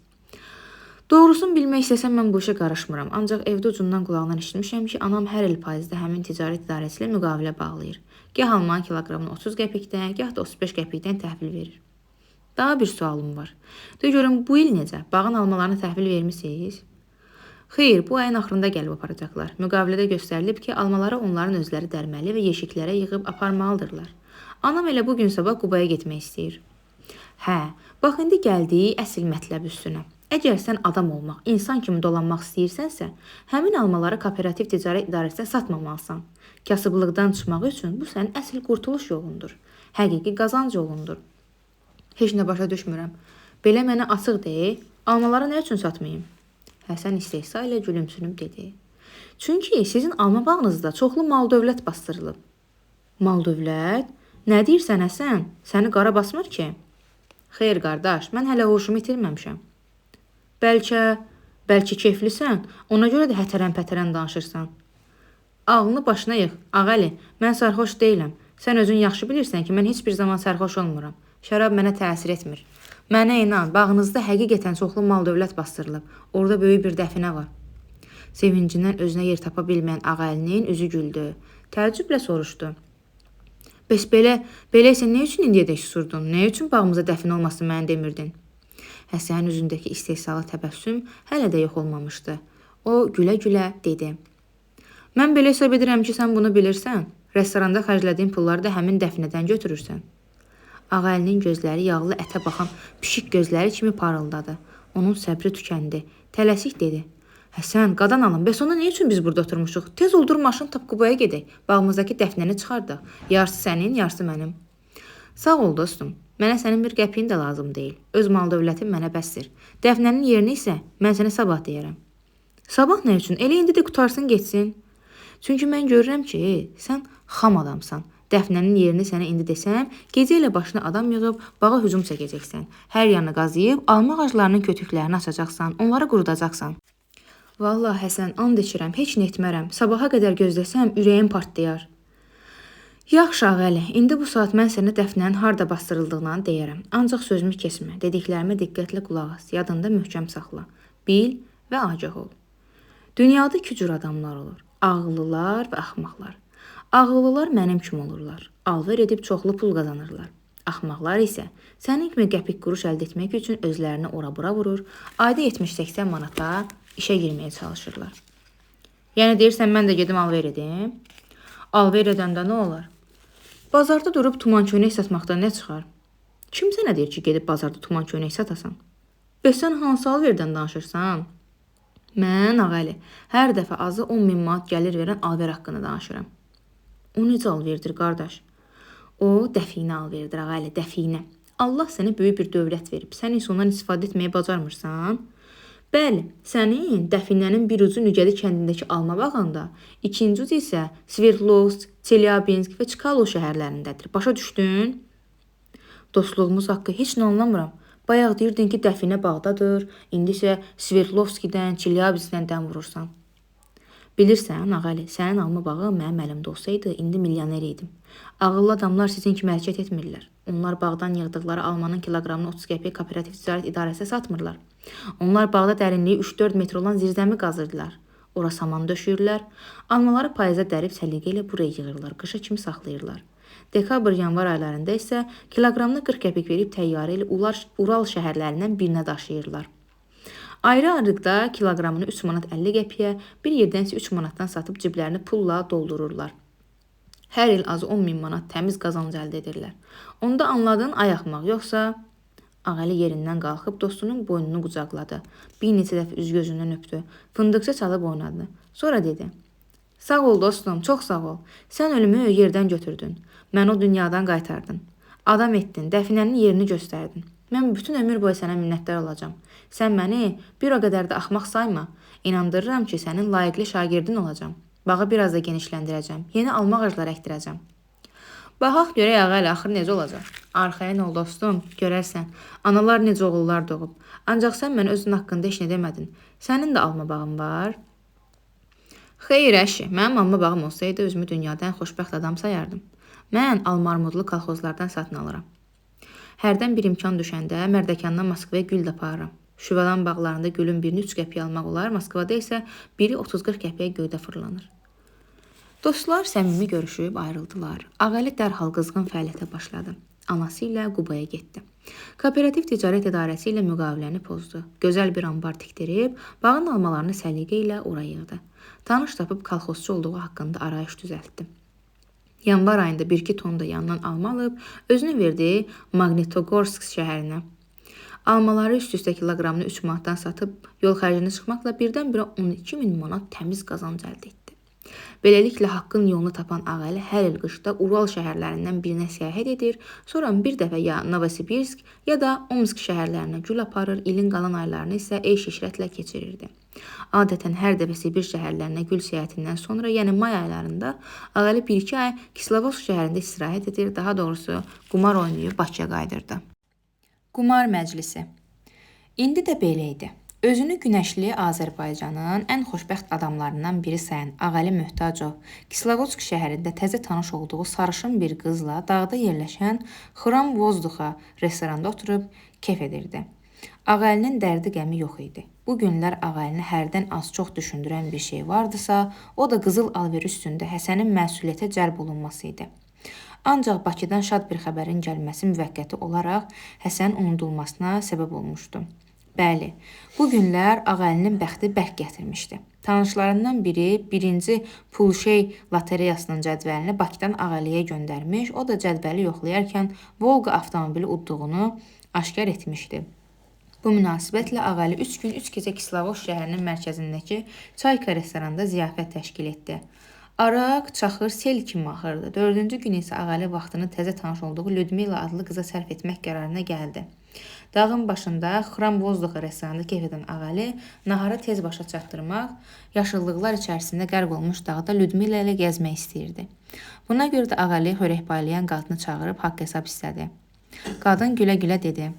Doğrusunu bilmək istəsəm mən bu işə qarışmıram. Ancaq evdə ucundan qulağından eşitmişəm ki, anam hər il payızda həmin ticarət idarəsi ilə müqavilə bağlayır. Gah almanın kiloqramını 30 qəpikdən, gah da 35 qəpikdən təhvil verir. Daha bir sualım var. De görüm, bu il necə? Bağın almalarını təhvil vermisiniz? Xeyr, bu ayın axırında gəlib aparacaqlar. Müqavilədə göstərilib ki, almaları onların özləri dərməli və yeşiklərə yığıb aparmalıdırlar. Anam elə bugün sabah Qubaya getmək istəyir. Hə, bax indi gəldiyi əsl mətləb üstünə. Əgər sən adam olmaq, insan kimi dolanmaq istəyirsənsə, həmin almaları kooperativ ticarət idarəsinə satmamalısan. Kasıblıqdan çıxmaq üçün bu sənin əsl qurtuluş yolundur. Həqiqi qazanc yolundur. Heç nə başa düşmürəm. Belə mənə açıq deyil, almaları nə üçün satmayım? Həsən istehza ilə gülümsünüb dedi. Çünki sizin alma bağınızda çoxlu mal-dövlət bastırılıb. Mal-dövlət? Nə deyirsən Həsən? Səni qara basmır ki? Xeyr qardaş, mən hələ huşumu itirməmişəm. Bəlkə keyflisən, ona görə də hətərən-pətərən danışırsan. Ağlını başına yığ, Ağəli, mən sərxoş deyiləm. Sən özün yaxşı bilirsən ki, mən heç bir zaman sərxoş olmuram. Şərab mənə təsir etmir. Mənə inan, bağınızda həqiqətən çoxlu mal-dövlət bastırılıb. Orada böyük bir dəfinə var. Sevincindən özünə yer tapa bilməyən Ağəlinin üzü güldü. Təəccüblə soruşdu. Bəs belə isə nə üçün indiyədək susurdun? Nə üçün bağımıza dəfin olmasını mənə demirdin? Həsənin üzündəki istehsalı təbəssüm hələ də yox olmamışdı. O gülə-gülə dedi. Mən belə hesab edirəm ki, sən bunu bilirsən. Restoranda xərclədiyin pulları da həmin dəfinədən götürürsən. Ağəlinin gözləri yağlı ətə baxan pişik gözləri kimi parıldadı. Onun səbri tükəndi. Tələsik dedi. Həsən, qadan alım, bəs onda nə üçün biz burada oturmuşuq? Tez oldur maşın tap Qubaya gedək. Bağımızdakı dəfnəni çıxardıq. Yarısı sənin, yarısı mənim. Sağ ol dostum. Mənə sənin bir qəpiyin də lazım deyil. Öz mal dövlətin mənə bəsdir. Dəfnənin yerini isə mən sənə sabah deyərəm. Sabah nə üçün? Elə indi də qutarsın getsin. Çünki mən görürəm ki, sən xam adamsan. Dəfnənin yerini sənə indi desəm, gecə ilə başına adam yığıb bağa hücum çəkəcəksən. Hər yanını qazıyıb alma ağaclarının kötüklərini açacaqsan, onları qurudacaqsan. Vallahi Həsən, and içirəm, heç nə etmərəm. Sabaha qədər gözləsəm, ürəyim partlayar. Yaxşı ağəli, indi bu saat mən sənə dəfnənin harda bastırıldığını deyərəm. Ancaq sözümü kesmə, dediklərimə diqqətlə qulaq as, yadında möhkəm saxla. Bil və agah ol. Dünyada iki cür adamlar olur. Ağıllılar və axmaqlar. Ağıllılar mənim kimi olurlar. Alver edib çoxlu pul qazanırlar. Axmaqlar isə sənin kimi qəpik quruş əldə etmək üçün özlərini ora-bura vurur, ayda 70-80 manata işə girməyə çalışırlar. Yəni deyirsən mən də gedim alver edim? Alver edəndə nə olar? Bazarda durub tuman köynək satmaqdan nə çıxar? Kim sənə deyir ki, gedib bazarda tuman köynək satasan? Bəs sən hansı alverdən danışırsan? Mən ağəli, hər dəfə azı 10.000 manat gəlir verən alver haqqında danışıram. O necə alverdir, qardaş? O, dəfinə alverdir, ağəli, dəfinə. Allah sənə böyük bir dövlət verib, sən isə ondan istifadə etməyi bacarmırsan? Bəli, sənin dəfinənin bir ucu Nügəli kəndindəki alma bağında, ikinci ucu isə Sverdlovsk, Çelyabinsk və Çkalo şəhərlərindədir. Başa düşdün? Dostluğumuz haqqı heç nə anlamıram. Bayaq deyirdin ki, dəfinə bağdadır, indi isə Sverdlovskidən, Çelyabinskdən dəm vurursan. Bilirsən, ağəli, sənin alma bağı mənim əlimdə olsaydı, indi milyoner idim. Ağıllı adamlar sizin kimi hərəkət etmirlər. Onlar bağdan yığdıqları almanın kiloqramını 30 qəpiyə kooperativ ticarət idarəsinə satmırlar. Onlar bağda dərinliyi 3-4 metr olan zirzəmi qazırdılar. Ora saman döşüyürlər. Almaları payıza dərib səliqə ilə buraya yığırlar, qışa kimi saxlayırlar. Dekabr-yanvar aylarında isə kiloqramını 40 qəpik verib təyyarə ilə Ural şəhərlərindən birinə daşıyırlar. Ayrı-ayrılıqda kiloqramını 3 manat 50 qəpiyə, bir yerdən isə 3 manatdan satıb ciblərini pulla doldururlar. Hər il azı 10.000 manat təmiz qazanc əldə edirlər. Onda anladın ayaqmaq, yoxsa... Ağəli yerindən qalxıb dostunun boynunu qucaqladı. Bir neçə dəfə üz-gözündən öpdü. Fındıqça çalıb oynadı. Sonra dedi: Sağ ol dostum, çox sağ ol. Sən ölümü yerdən götürdün. Mən o dünyadan qaytardın. Adam etdin, dəfinənin yerini göstərdin. Mən bütün ömür boyu sənə minnətdar olacağam. Sən məni bir o qədər də axmaq sayma. İnandırıram ki, sənin layiqli şagirdin olacağam. Bağı biraz da genişləndirəcəm. Yeni alma ağacları əkdirəcəm. Baxaq görək ağəli axır necə olacaq. Arxaya ol dostum, görərsən. Analar necə oğullar doğub. Ancaq sən mən özün haqqında heç nə demədin. Sənin də alma bağın var. Xeyr əşi, mənim alma bağım olsaydı özümü dünyada ən xoşbəxt adam sayardım. Mən alma armudlu kolxozlardan satın alıram. Hərdən bir imkan düşəndə Mərdəkandan Moskvaya gül də aparıram. Şüvəlan bağlarında gülün birini 3 qəpiyə almaq olar, Moskvada isə biri 30-40 qəpiyə göydə fırlanır. Dostlar səmimi görüşüb ayrıldılar. Ağəli dərhal qızğın fəaliyyətə başladı. Anası ilə Qubaya getdi. Kooperativ ticarət idarəsi ilə müqaviləni pozdu. Gözəl bir ambar tikdirib, bağın almalarını səliqə ilə ora yığdı. Tanış tapıb kolxozçu olduğu haqqında arayış düzəltdi. Yanvar ayında 1-2 ton da yandan alma alıb, özünü verdi Magnitogorsk şəhərinə. Almaları üst-üstə kiloqramını 3 manatdan satıb, yol xərcini çıxmaqla birdən-birə 12.000 manat təmiz qazanc əldə etdi. Beləliklə haqqın yolunu tapan ağəli hər il qışda Ural şəhərlərindən birinə səyahət edir, sonra bir dəfə ya Novosibirsk ya da Omsk şəhərlərinə gül aparır, ilin qalan aylarını isə eyş-işrətlə keçirirdi. Adətən hər dəfə Sibir şəhərlərinə gül səyahətindən sonra, yəni may aylarında ağəli 1-2 ay Kislovodsk şəhərində istirahət edir, daha doğrusu qumar oynayıb Bakıya qayıdırdı. Qumar məclisi. İndi də belə idi. Özünü günəşli Azərbaycanın ən xoşbəxt adamlarından biri sayan Ağəli Möhtacov, Kislovodsk şəhərində təzə tanış olduğu sarışın bir qızla dağda yerləşən Xram Vozduxa restoranda oturub kef edirdi. Ağəlinin dərdi qəmi yox idi. Bu günlər Ağəlini hərdən az-çox düşündürən bir şey vardısa, o da qızıl alveri üstündə Həsənin məsuliyyətə cəlb olunması idi. Ancaq Bakıdan şad bir xəbərin gəlməsi müvəqqəti olaraq Həsənin unudulmasına səbəb olmuşdu. Bəli, bu günlər Ağəlinin bəxti bərk gətirmişdi. Tanışlarından biri 1-ci Pulşey lotereyasının cədvəlini Bakıdan Ağəliyə göndərmiş, o da cədvəli yoxlayarkən Volqa avtomobili udduğunu aşkar etmişdi. Bu münasibətlə Ağali 3 gün 3 gecə Kislovoş şəhərinin mərkəzindəki Çayka restoranda ziyafət təşkil etdi. Araq, çaxır sel kimi axırdı. 4-cü gün isə Ağali vaxtını təzə tanış olduğu Lyudmila adlı qıza sərf etmək qərarına gəldi. Dağın başında Xram Vozduxa restoranda keyf edən Ağali naharı tez başa çatdırmaq, yaşıllıqlar içərisində qərq olmuş dağda Lyudmila ilə gəzmək istəyirdi. Buna görə də Ağali xörək paylayan qadını çağırıb haqq hesab istədi. Qadın gülə-gülə dedi: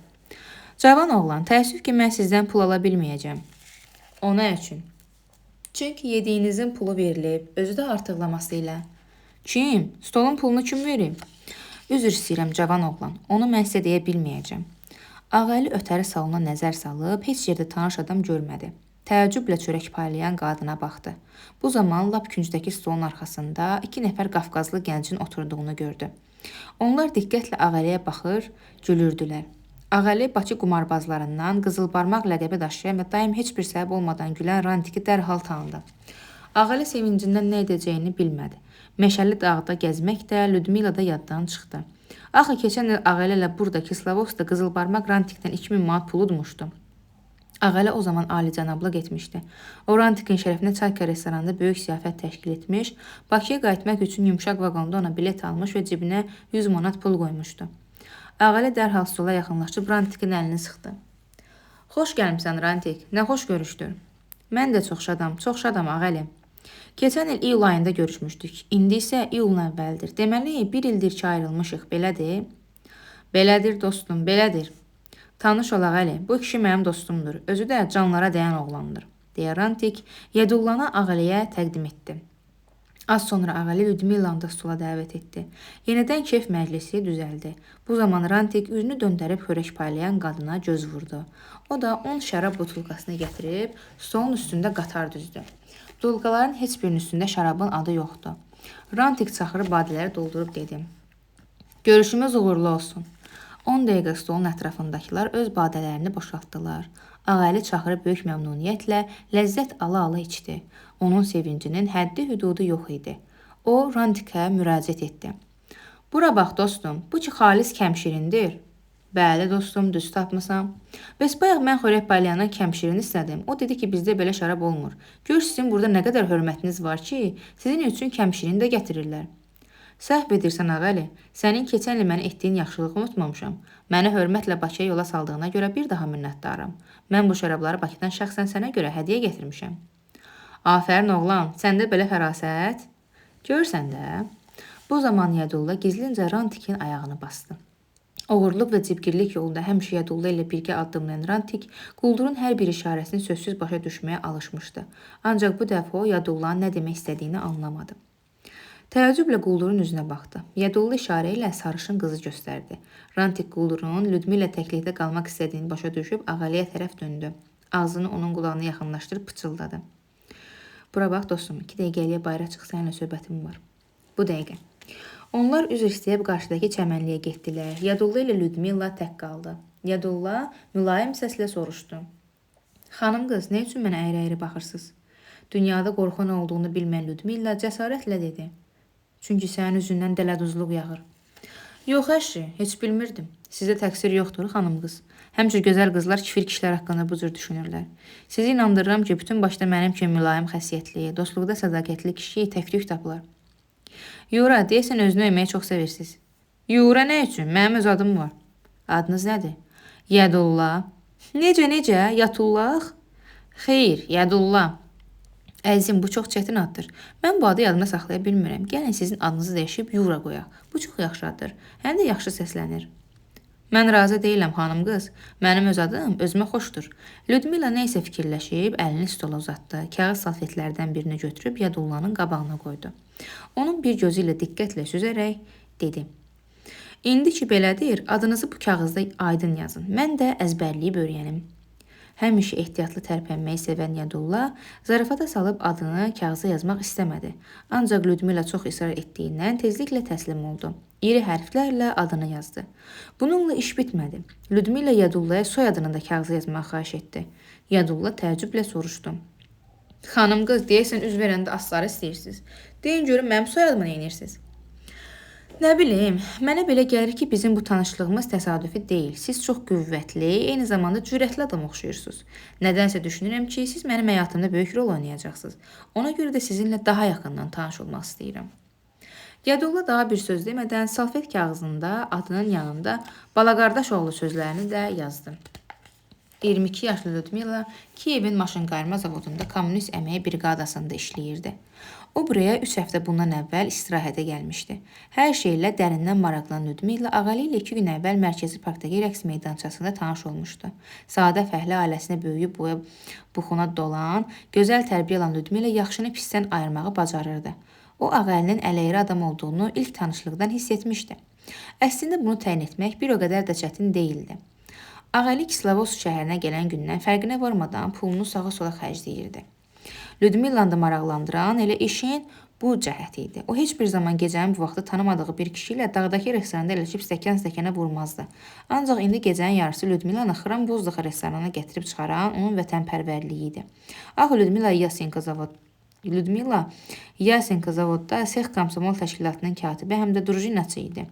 "Cavan oğlan, təəssüf ki, mən sizdən pul ala bilməyəcəm." "O nə üçün?" "Çünki yediyinizin pulu verilib, özü də artıqlaması ilə." "Kim? Stolun pulunu kim verib?" "Üzr istəyirəm, cavan oğlan, onu mən sizə deyə bilməyəcəm." Ağali ötəri salona nəzər salıb, heç yerdə tanış adam görmədi. Təəccüblə çörək paylayan qadına baxdı. Bu zaman lap küncdəki stolun arxasında 2 nəfər Qafqazlı gəncin oturduğunu gördü. Onlar diqqətlə Ağaliyə baxır, gülürdülər. Ağali Bakı qumarbazlarından qızılbarmaq ləqəbi daşıyan və daim heç bir səbəb olmadan gülən Rantiki dərhal tanıdı. Ağali sevincindən nə edəcəyini bilmədi. Meşəli dağda gəzmək də, Lyudmila da yaddan çıxdı. Axı keçən il Ağali ilə burada Kislovoskda qızılbarmaq Rantikdən 2000 manat pul udmuşdu. Ağali o zaman alicənablıq etmişdi. O Rantikin şərəfinə Çayka restoranında böyük ziyafət təşkil etmiş, Bakıya qayıtmaq üçün yumşaq vaqonda ona bilet almış və cibinə 100 manat pul qoymuşdu. Ağali dərhal stola yaxınlaşıb Rantikin əlini sıxdı. "Xoş gəlmisən Rantik, nə xoş görüşdür." "Mən də çox şadam Ağali. Keçən il iyul ayında görüşmüşdük, indi isə iyulun əvvəldir. Deməli, 1 ildir ki ayrılmışıq, belədir?" "Belədir dostum, belədir." "Tanış ol Ağali, bu kişi mənim dostumdur, özü də canlara dəyən oğlandır." deyə Rantik Yedullanı Ağaliyə təqdim etdi. Az sonra Ağali Lyudmilanı da stola dəvət etdi. Yenidən keyf məclisi düzəldi. Bu zaman Rantik üzünü döndərib xörək paylayan qadına göz vurdu. O da 10 şərab butulkasını gətirib stolun üstündə qatar düzdü. Butulkaların heç birinin üstündə şərabın adı yoxdu. Rantik çaxırı badələri doldurub dedi: "Görüşümüz uğurlu olsun." 10 dəqiqə stolun ətrafındakılar öz badələrini boşaltdılar. Ağali çaxırı böyük məmnuniyyətlə, ləzzət ala-ala içdi. Onun sevincinin həddi-hüdudu yox idi. O, Rantikə müraciət etdi. "Bura bax dostum, bu ki xalis kəmşirindir." "Bəli dostum, düz tapmısan." "Bəs bayaq mən xörək paylayandan kəmşirin istədim. O dedi ki, bizdə belə şərab olmur. Gör sizin burada nə qədər hörmətiniz var ki, sizin üçün kəmşirin də gətirirlər." "Səhv edirsən Ağali, sənin keçən il mənə etdiyin yaxşılığı unutmamışam. Məni hörmətlə Bakıya yola saldığına görə bir daha minnətdaram. Mən bu şərabları Bakıdan şəxsən sənə görə hədiyyə gətirmişəm." "Afərin oğlan, səndə belə fərasət." "Görsən də." Bu zaman Yadulla gizlincə Rantikin ayağını bastı. Oğurluq və cibgirlik yolunda həmişə Yadulla ilə birgə addımlayan Rantik, quldurun hər bir işarəsini sözsüz başa düşməyə alışmışdı. Ancaq bu dəfə o Yadullanın nə demək istədiyini anlamadı. Təəccüblə quldurun üzünə baxdı. Yadulla işarə ilə sarışın qızı göstərdi. Rantik quldurun Lyudmila təklikdə qalmaq istədiyini başa düşüb Ağaliyə tərəf döndü. Ağzını onun qulağına yaxınlaşdırıb pıçıldadı. "Bura bax dostum, 2 dəqiqəliyə bayıra çıx, səninlə söhbətim var." "Bu dəqiqə." Onlar üzr istəyib qarşıdakı çəmənliyə getdilər. Yadulla ilə Lyudmila tək qaldı. Yadulla mülayim səslə soruşdu. "Xanım qız, nə üçün mənə əyri-əyri baxırsınız?" Dünyada qorxu nə olduğunu bilməyən Lyudmila cəsarətlə dedi. "Çünki sənin üzündən dələduzluq yağır." "Yox əşi, heç bilmirdim. Sizdə təqsir yoxdur xanım qız. Həmçə gözəl qızlar kifir kişilər haqqında bu cür düşünürlər. Sizi inandırıram ki, bütün başda mənim kimi mülayim xəsiyyətli, dostluqda sədaqətli kişi təklif tapılar." "Yura, deyəsən özünü öyməyi çox sevirsiniz." "Yura nə üçün? Mənim öz adım var." "Adınız nədir?" "Yadulla." Necə? Yatullaq?" "Xeyr, Yadulla." "Əzizim, bu çox çətin addır. Mən bu adı yadımda saxlaya bilmirəm. Gəlin sizin adınızı dəyişib Yura qoyaq. Bu çox yaxşı addır. Həm də yaxşı səslənir." "Mən razı deyiləm xanım qız. Mənim öz adım özümə xoşdur." Lyudmila nə isə fikirləşib əlini stola uzatdı. Kağız salfetlərdən birini götürüb Yadullanın qabağına qoydu. Onun bir gözü ilə diqqətlə süzərək dedi. "İndi ki belədir, adınızı bu kağızda aydın yazın. Mən də əzbərləyib öyrənim." Həmişə ehtiyatlı tərpənməyi sevən Yadulla zarafata salıb adını kağıza yazmaq istəmədi. Ancaq Lyudmila çox israr etdiyindən tezliklə təslim oldu. İri hərflərlə adını yazdı. Bununla iş bitmədi. Lyudmila Yadullaya soyadını da kağıza yazmağı xahiş etdi. Yadulla təəccüblə soruşdu. "Xanım qız, deyəsən üz verəndə asları istəyirsiniz. Deyin görüm mənim soyadımı neyinirsiniz?" Nə bilim, mənə belə gəlir ki, bizim bu tanışlığımız təsadüfi deyil. Siz çox qüvvətli, eyni zamanda cürətli adam oxşuyursunuz. Nədənsə düşünürəm ki, siz mənim həyatımda böyük rol oynayacaqsınız. Ona görə də sizinlə daha yaxından tanış olmaq istəyirəm. Yadulla daha bir söz demədən salfet kağızında adının yanında Balaqardaşoğlu sözlərini də yazdı. 22 yaşlı Lyudmila Kiyevin maşınqayırma zavodunda kommunist əmək briqadasında işləyirdi. O buraya 3 həftə bundan əvvəl istirahətə gəlmişdi. Hər şeylə dərindən maraqlanan Lyudmila ağalı ilə 2 gün əvvəl Mərkəzi Parkdakı rəqs meydançasında tanış olmuşdu. Sadə fəhlə ailəsinə böyüyüb boya buxuna dolan, gözəl tərbiyə alan Lyudmila yaxşını pisdən ayırmağı bacarırdı. O ağalının əleyri adam olduğunu ilk tanışlıqdan hiss etmişdi. Əslində bunu təyin etmək bir o qədər də çətin deyildi. Ağali Kislovodsk şəhərinə gələn gündən fərqinə varmadan pulunu sağa sola xərcləyirdi. Lyudmilanı da maraqlandıran elə işin bu cəhəti idi. O heç bir zaman gecənin bu vaxtı tanımadığı bir kişi ilə dağdakı restoranda əlləşib stəkan-stəkana vurmazdı. Ancaq indi gecənin yarısı Lyudmilanı Xram Bozdağı restoranına gətirib çıxaran onun vətənpərvərliyi idi. Axı Lyudmila Yasenko zavodda sex komsomol təşkilatının katibi həm də drujinaçı idi.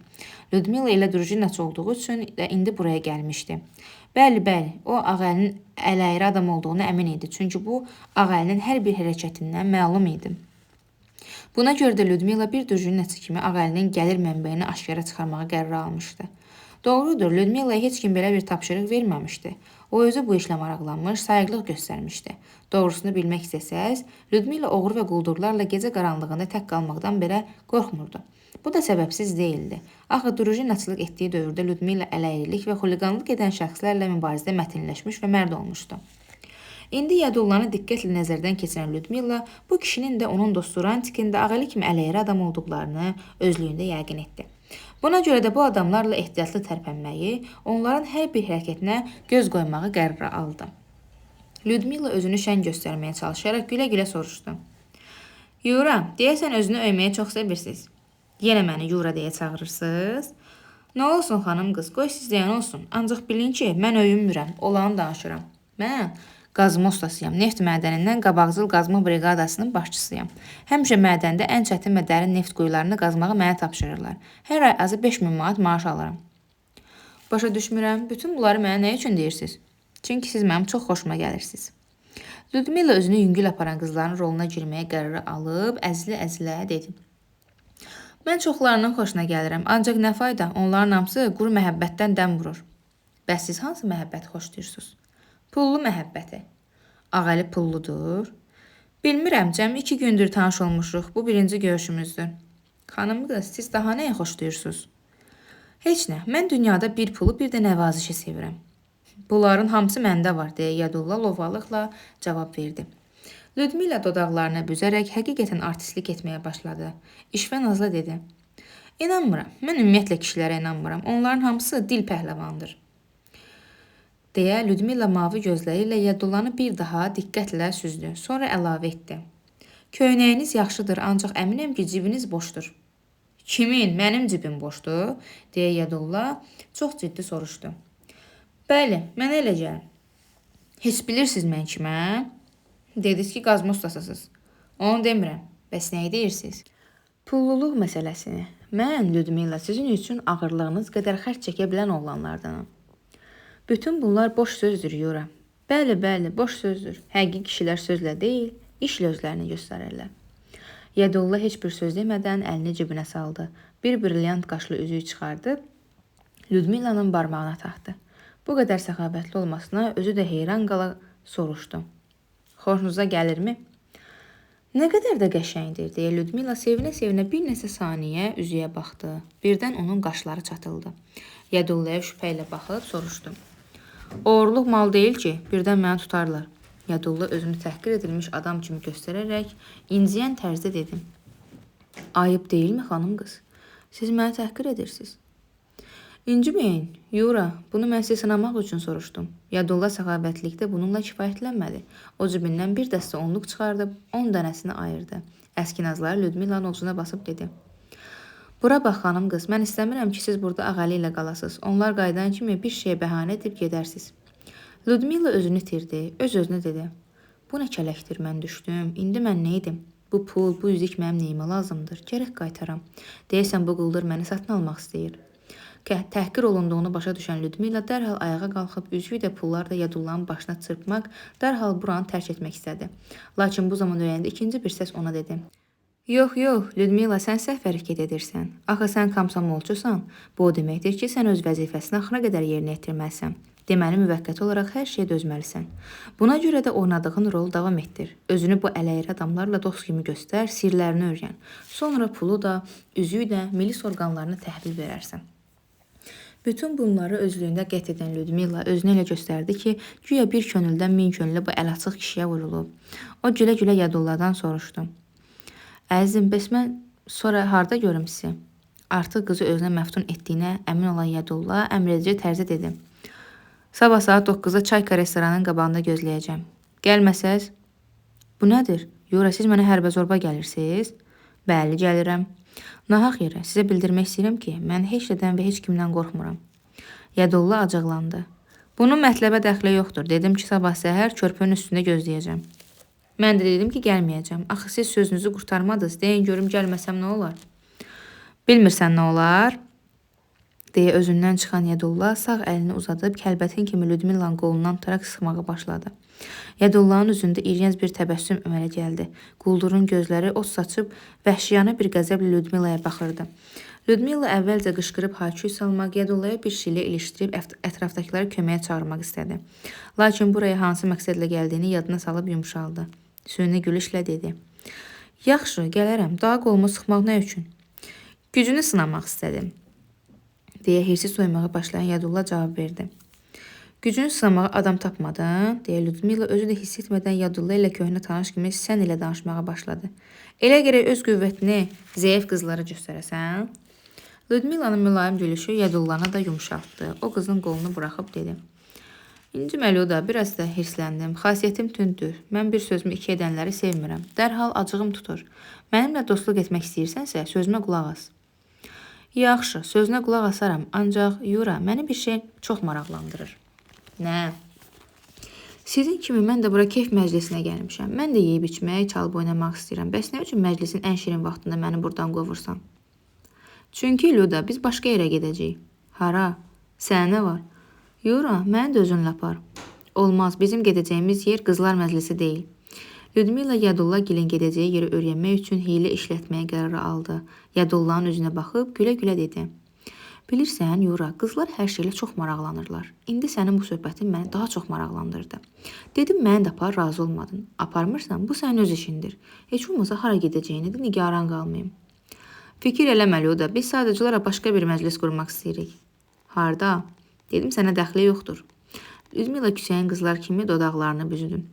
Lyudmila elə drujinaçı olduğu üçün də indi buraya gəlmişdi. Bəli, o ağalının əleyri adam olduğunu əmin idi. Çünki bu ağalının hər bir hərəkətindən məlum idi. Buna görə də Lyudmila bir drujinaçı kimi ağalının gəlir mənbəyini aşkara çıxarmağa qərar almışdı. Doğrudur, Lyudmilaya heç kim belə bir tapşırıq verməmişdi. O özü bu işlə maraqlanmış, sayıqlıq göstərmişdi. Doğrusunu bilmək istəsəz, Lyudmila oğru və quldurlarla gecə qaranlığında tək qalmaqdan belə qorxmurdu. Bu da səbəbsiz deyildi. Axı drujinaçılıq etdiyi dövrdə Lyudmila ələyirlik və xuliqanlıq edən şəxslərlə mübarizədə mətinləşmiş və mərd olmuşdu. İndi Yadullanı diqqətlə nəzərdən keçirən Lyudmila bu kişinin də onun dostu Rantikin də ağalı kimi əleyri adam olduqlarını özlüyündə yəqin etdi. Buna görə də bu adamlarla ehtiyatlı tərpənməyi, onların hər bir hərəkətinə göz qoymağı qərara aldı. Lyudmila özünü şən göstərməyə çalışaraq gülə-gülə soruşdu. Yura, deyəsən özünü öyməyə çox sevirsiniz. Yenə məni Yura deyə çağırırsınız? Nə olsun xanım qız, qoy siz deyən olsun. Ancaq bilin ki, mən öyünmürəm, olanı danışıram. Mən qazma ustasıyam. Neft mədənindən qabaqcıl qazma briqadasının başçısıyam. Həmişə mədəndə ən çətin və dərin neft quyularını qazmağı mənə tapşırırlar. Hər ay azı 5000 manat maaş alıram. Başa düşmürəm. Bütün bunları mənə nə üçün deyirsiniz? Çünki siz mənim çox xoşuma gəlirsiniz. Lyudmila özünü yüngül aparan qızların roluna girməyə qərarı alıb, əzlə-əzlə dedi. Mən çoxlarının xoşuna gəlirəm, ancaq nə fayda? Onların hamısı quru məhəbbətdən dəm vurur. Bəs siz hansı məhəbbəti xoşlayırsınız? Pullu məhəbbəti. Ağalı pulludur. Bilmirəm, cəmi 2 gündür tanış olmuşuq. Bu birinci görüşümüzdür. Xanım qız, siz daha nəyə xoşlayırsınız? Heç nə. Mən dünyada bir pulu, bir də nəvazişi sevirəm. Bunların hamısı məndə var, deyə Yadulla lovalıqla cavab verdi. Lyudmila dodaqlarını büzərək həqiqətən artistlik etməyə başladı. İşvə nazla dedi. İnanmıram. Mən ümumiyyətlə kişilərə inanmıram. Onların hamısı dil pəhləvandır. Deyə Lyudmila mavi gözləri ilə Yadullanı bir daha diqqətlə süzdü. Sonra əlavə etdi. Köynəyiniz yaxşıdır, ancaq əminəm ki, cibiniz boşdur. Kimin? Mənim cibim boşdur? Deyə Yadulla çox ciddi soruşdu. Bəli, mənə elə gəlir. Heç bilirsiniz mən kiməm? Dediniz ki, qazma ustasısınız. Onu demirəm. Bəs nəyi deyirsiniz? Pulluluq məsələsini. Mən, Lyudmila, sizin üçün ağırlığınız qədər xərc çəkə bilən oğlanlardanam. Bütün bunlar boş sözdür, Yura. Bəli, boş sözdür. Həqiqi kişilər sözlə deyil, işlə özlərini göstərirlər. Yadulla heç bir söz demədən əlini cibinə saldı. Bir brilyant qaşlı üzüyü çıxardı, Lyudmilanın barmağına taxdı. Bu qədər səxavətli olmasına özü də heyran qala soruşdu. Xoşunuza gəlirmi? Nə qədər də qəşəngdir, deyə Lyudmila sevinə-sevinə bir neçə saniyə üzüyə baxdı. Birdən onun qaşları çatıldı. Yadullaya şübhə ilə baxıb soruşdu. Oğurluq mal deyil ki, birdən məni tutarlar. Yadulla özünü təhqir edilmiş adam kimi göstərərək inciyən tərzdə dedi. Ayıb deyilmi, xanım qız? Siz məni təhqir edirsiniz. İnciməyin, Yura, bunu mən sizi sınamaq üçün soruşdum. Yadulla səxavətlikdə bununla kifayətlənmədi. O cibindən bir dəstə onluq çıxardıb 10 dənəsini ayırdı. Əskinazlar Lyudmilanın ovcuna basıb dedi. Bura bax, xanım qız, mən istəmirəm ki, siz burada ağalı ilə qalasınız. Onlar qaydan kimi bir şeyə bəhanə edib gedərsiniz. Lyudmila özünü itirdi, öz-özünə dedi. Bu nə kələkdir, mən düşdüm, indi mən nə edim? Bu pul, bu üzük mənim nəyimə lazımdır? Gərək qaytaram. Deyəsən bu quldur məni satın almaq istəyir. Təhqir olunduğunu başa düşən Lyudmila dərhal ayağa qalxıb üzüyü də pullar da Yadulla'nın başına çırpmaq, dərhal buranı tərk etmək istədi. Lakin bu zaman ürəyində ikinci bir səs ona dedi. Yox, Lyudmila, sən səhv hərəkət edirsən. Axı sən komsomolçusan. Bu o deməkdir ki, sən öz vəzifəsini axıra qədər yerinə yetirməlisən. Deməli, müvəqqəti olaraq hər şeyə dözməlisən. Buna görə də oynadığın rolu davam etdir. Özünü bu ələyirə adamlarla dost kimi göstər, sirlərini öyrən. Sonra pulu da, üzüyü də milis orqanlarına təhvil verərsən. Bütün bunları özlüyündə qət edən Lyudmila özünü elə göstərdi ki, güya bir könüldən min könüllü bu əlaçıq kişiyə vurulub. O gülə-gülə Yadulladan soruşdu. Əzizim, bəs mən sonra harda görüm sizi? Artıq qızı özünə məftun etdiyinə əmin olan Yadulla əmredici tərzdə dedi. Sabah saat 9-da Çayka restoranının qabağında gözləyəcəm. Gəlməsəz? Bu nədir? Yura, siz mənə hərbə zorba gəlirsiniz? Bəli, gəlirəm. Nahaq yerə sizə bildirmək istəyirəm ki, mən heç nədən və heç kimdən qorxmuram. Yadulla acıqlandı. Bunun mətləbə dəxli yoxdur. Dedim ki, sabah səhər körpünün üstündə gözləyəcəm. Mən də dedim ki, gəlməyəcəm. Axı siz sözünüzü qurtarmadınız. Deyin görüm gəlməsəm nə olar? Bilmirsən nə olar? Deyə özündən çıxan Yadulla sağ əlini uzadıb kəlbətin kimi Lyudmilanın qolundan tutaraq sıxmağa başladı. Yadulla'nın üzündə iyrənc bir təbəssüm əmələ gəldi. Quldurun gözləri ot saçıb vəhşiyana bir qəzəblə Lyudmilaya baxırdı. Lyudmila əvvəlcə qışqırıb hayküy salmaq, Yadulla'ya bir şeylə ilişdirib ətrafdakıları köməyə çağırmaq istədi. Lakin buraya hansı məqsədlə gəldiyini yadına salıb yumşaldı. Süni gülüşlə dedi. Yaxşı, gələrəm. Daha qolumu sıxmaq nə üçün? Gücünü sınamaq istədim. Deyə hirsi soymağa başlayan Yadulla cavab verdi. Gücünü sınamağa adam tapmadın, deyə Lyudmila özü də hiss etmədən Yadulla ilə köhnə tanış kimi sən ilə danışmağa başladı. Elə gərək öz qüvvətini zəif qızlara göstərəsən. Lyudmilanın mülayim gülüşü Yadullanı da yumşaltdı. O qızın qolunu buraxıb dedi. İnciməli o da, biraz da hirsləndim. Xasiyyətim tündür. Mən bir sözümü iki edənləri sevmirəm. Dərhal acığım tutur. Mənimlə dostluq etmək istəyirsənsə, sözümə qulaq as. Yaxşı, sözünə qulaq asaram, ancaq Yura, məni bir şey çox maraqlandırır. Nə? Sizin kimi mən də bura keyf məclisinə gəlmişəm. Mən də yeyib içmək, çalıb oynamaq istəyirəm. Bəs nə üçün məclisin ən şirin vaxtında məni buradan qovursan? Çünki Luda, biz başqa yerə gedəcəyik. Hara? Sənə nə var? Yura, məni də özünlə apar. Olmaz, bizim gedəcəyimiz yer qızlar məclisi deyil. Lyudmila Yadulla gilin gedəcəyi yeri öyrənmək üçün hiylə işlətməyə qərarı aldı. Yadulla'nın üzünə baxıb gülə-gülə dedi. Bilirsən, Yura, qızlar hər şeylə çox maraqlanırlar. İndi sənin bu söhbətin məni daha çox maraqlandırdı. Dedim, məni də apar, razı olmadın. Aparmırsan, bu sənin öz işindir. Heç olmasa hara gedəcəyini də nigaran qalmayım. Fikir eləməli o da, biz sadəcə olaraq başqa bir məclis qurmaq istəyirik. Harda? Dedim, sənə dəxli yoxdur. Lyudmila küçəyin qızlar kimi dodaqlarını büzüdü.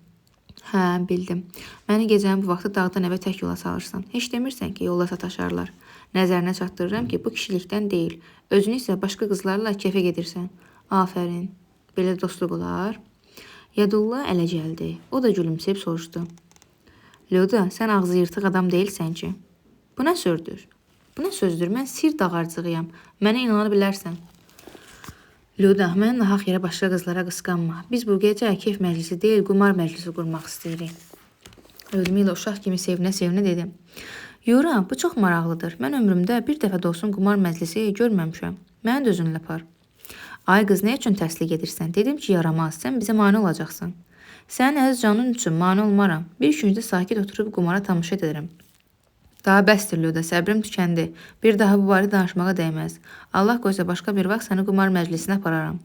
Hə, bildim. Məni gecənin bu vaxtı dağdan evə tək yola salırsan. Heç demirsən ki, yola sataşarlar. Nəzərinə çatdırıram ki, bu kişilikdən deyil. Özünü isə başqa qızlarla kefə gedirsən. Afərin. Belə dostluq olar. Yadulla ələ gəldi. O da gülümsəyib soruşdu. Luda, sən ağzı yırtıq adam deyilsən ki. Bu nə sözdür? Bu nə sözdür? Mən sir dağarcığıyam. Mənə inanır bilərsən. Luda, mən nahaq yerə başqa qızlara qısqanma. Biz bu gecə keyf məclisi deyil, qumar məclisi qurmaq istəyirik. Lyudmila uşaq kimi sevinə-sevinə dedi. Yura, bu çox maraqlıdır. Mən ömrümdə bir dəfə də olsun qumar məclisi görməmişəm. Məni də özünlə apar. Ay qız, nə üçün təsdiq edirsən? Dedim ki, yaramaz, sən bizə mane olacaqsan. Sənin əziz canın üçün mane olmaram. Bir küncdə sakit oturub qumara tamaşa edirəm. Daha bəsdir, Luda, səbrim tükəndi. Bir daha bu barədə danışmağa dəyməz. Allah qoysa başqa bir vaxt səni qumar məclisinə apararam.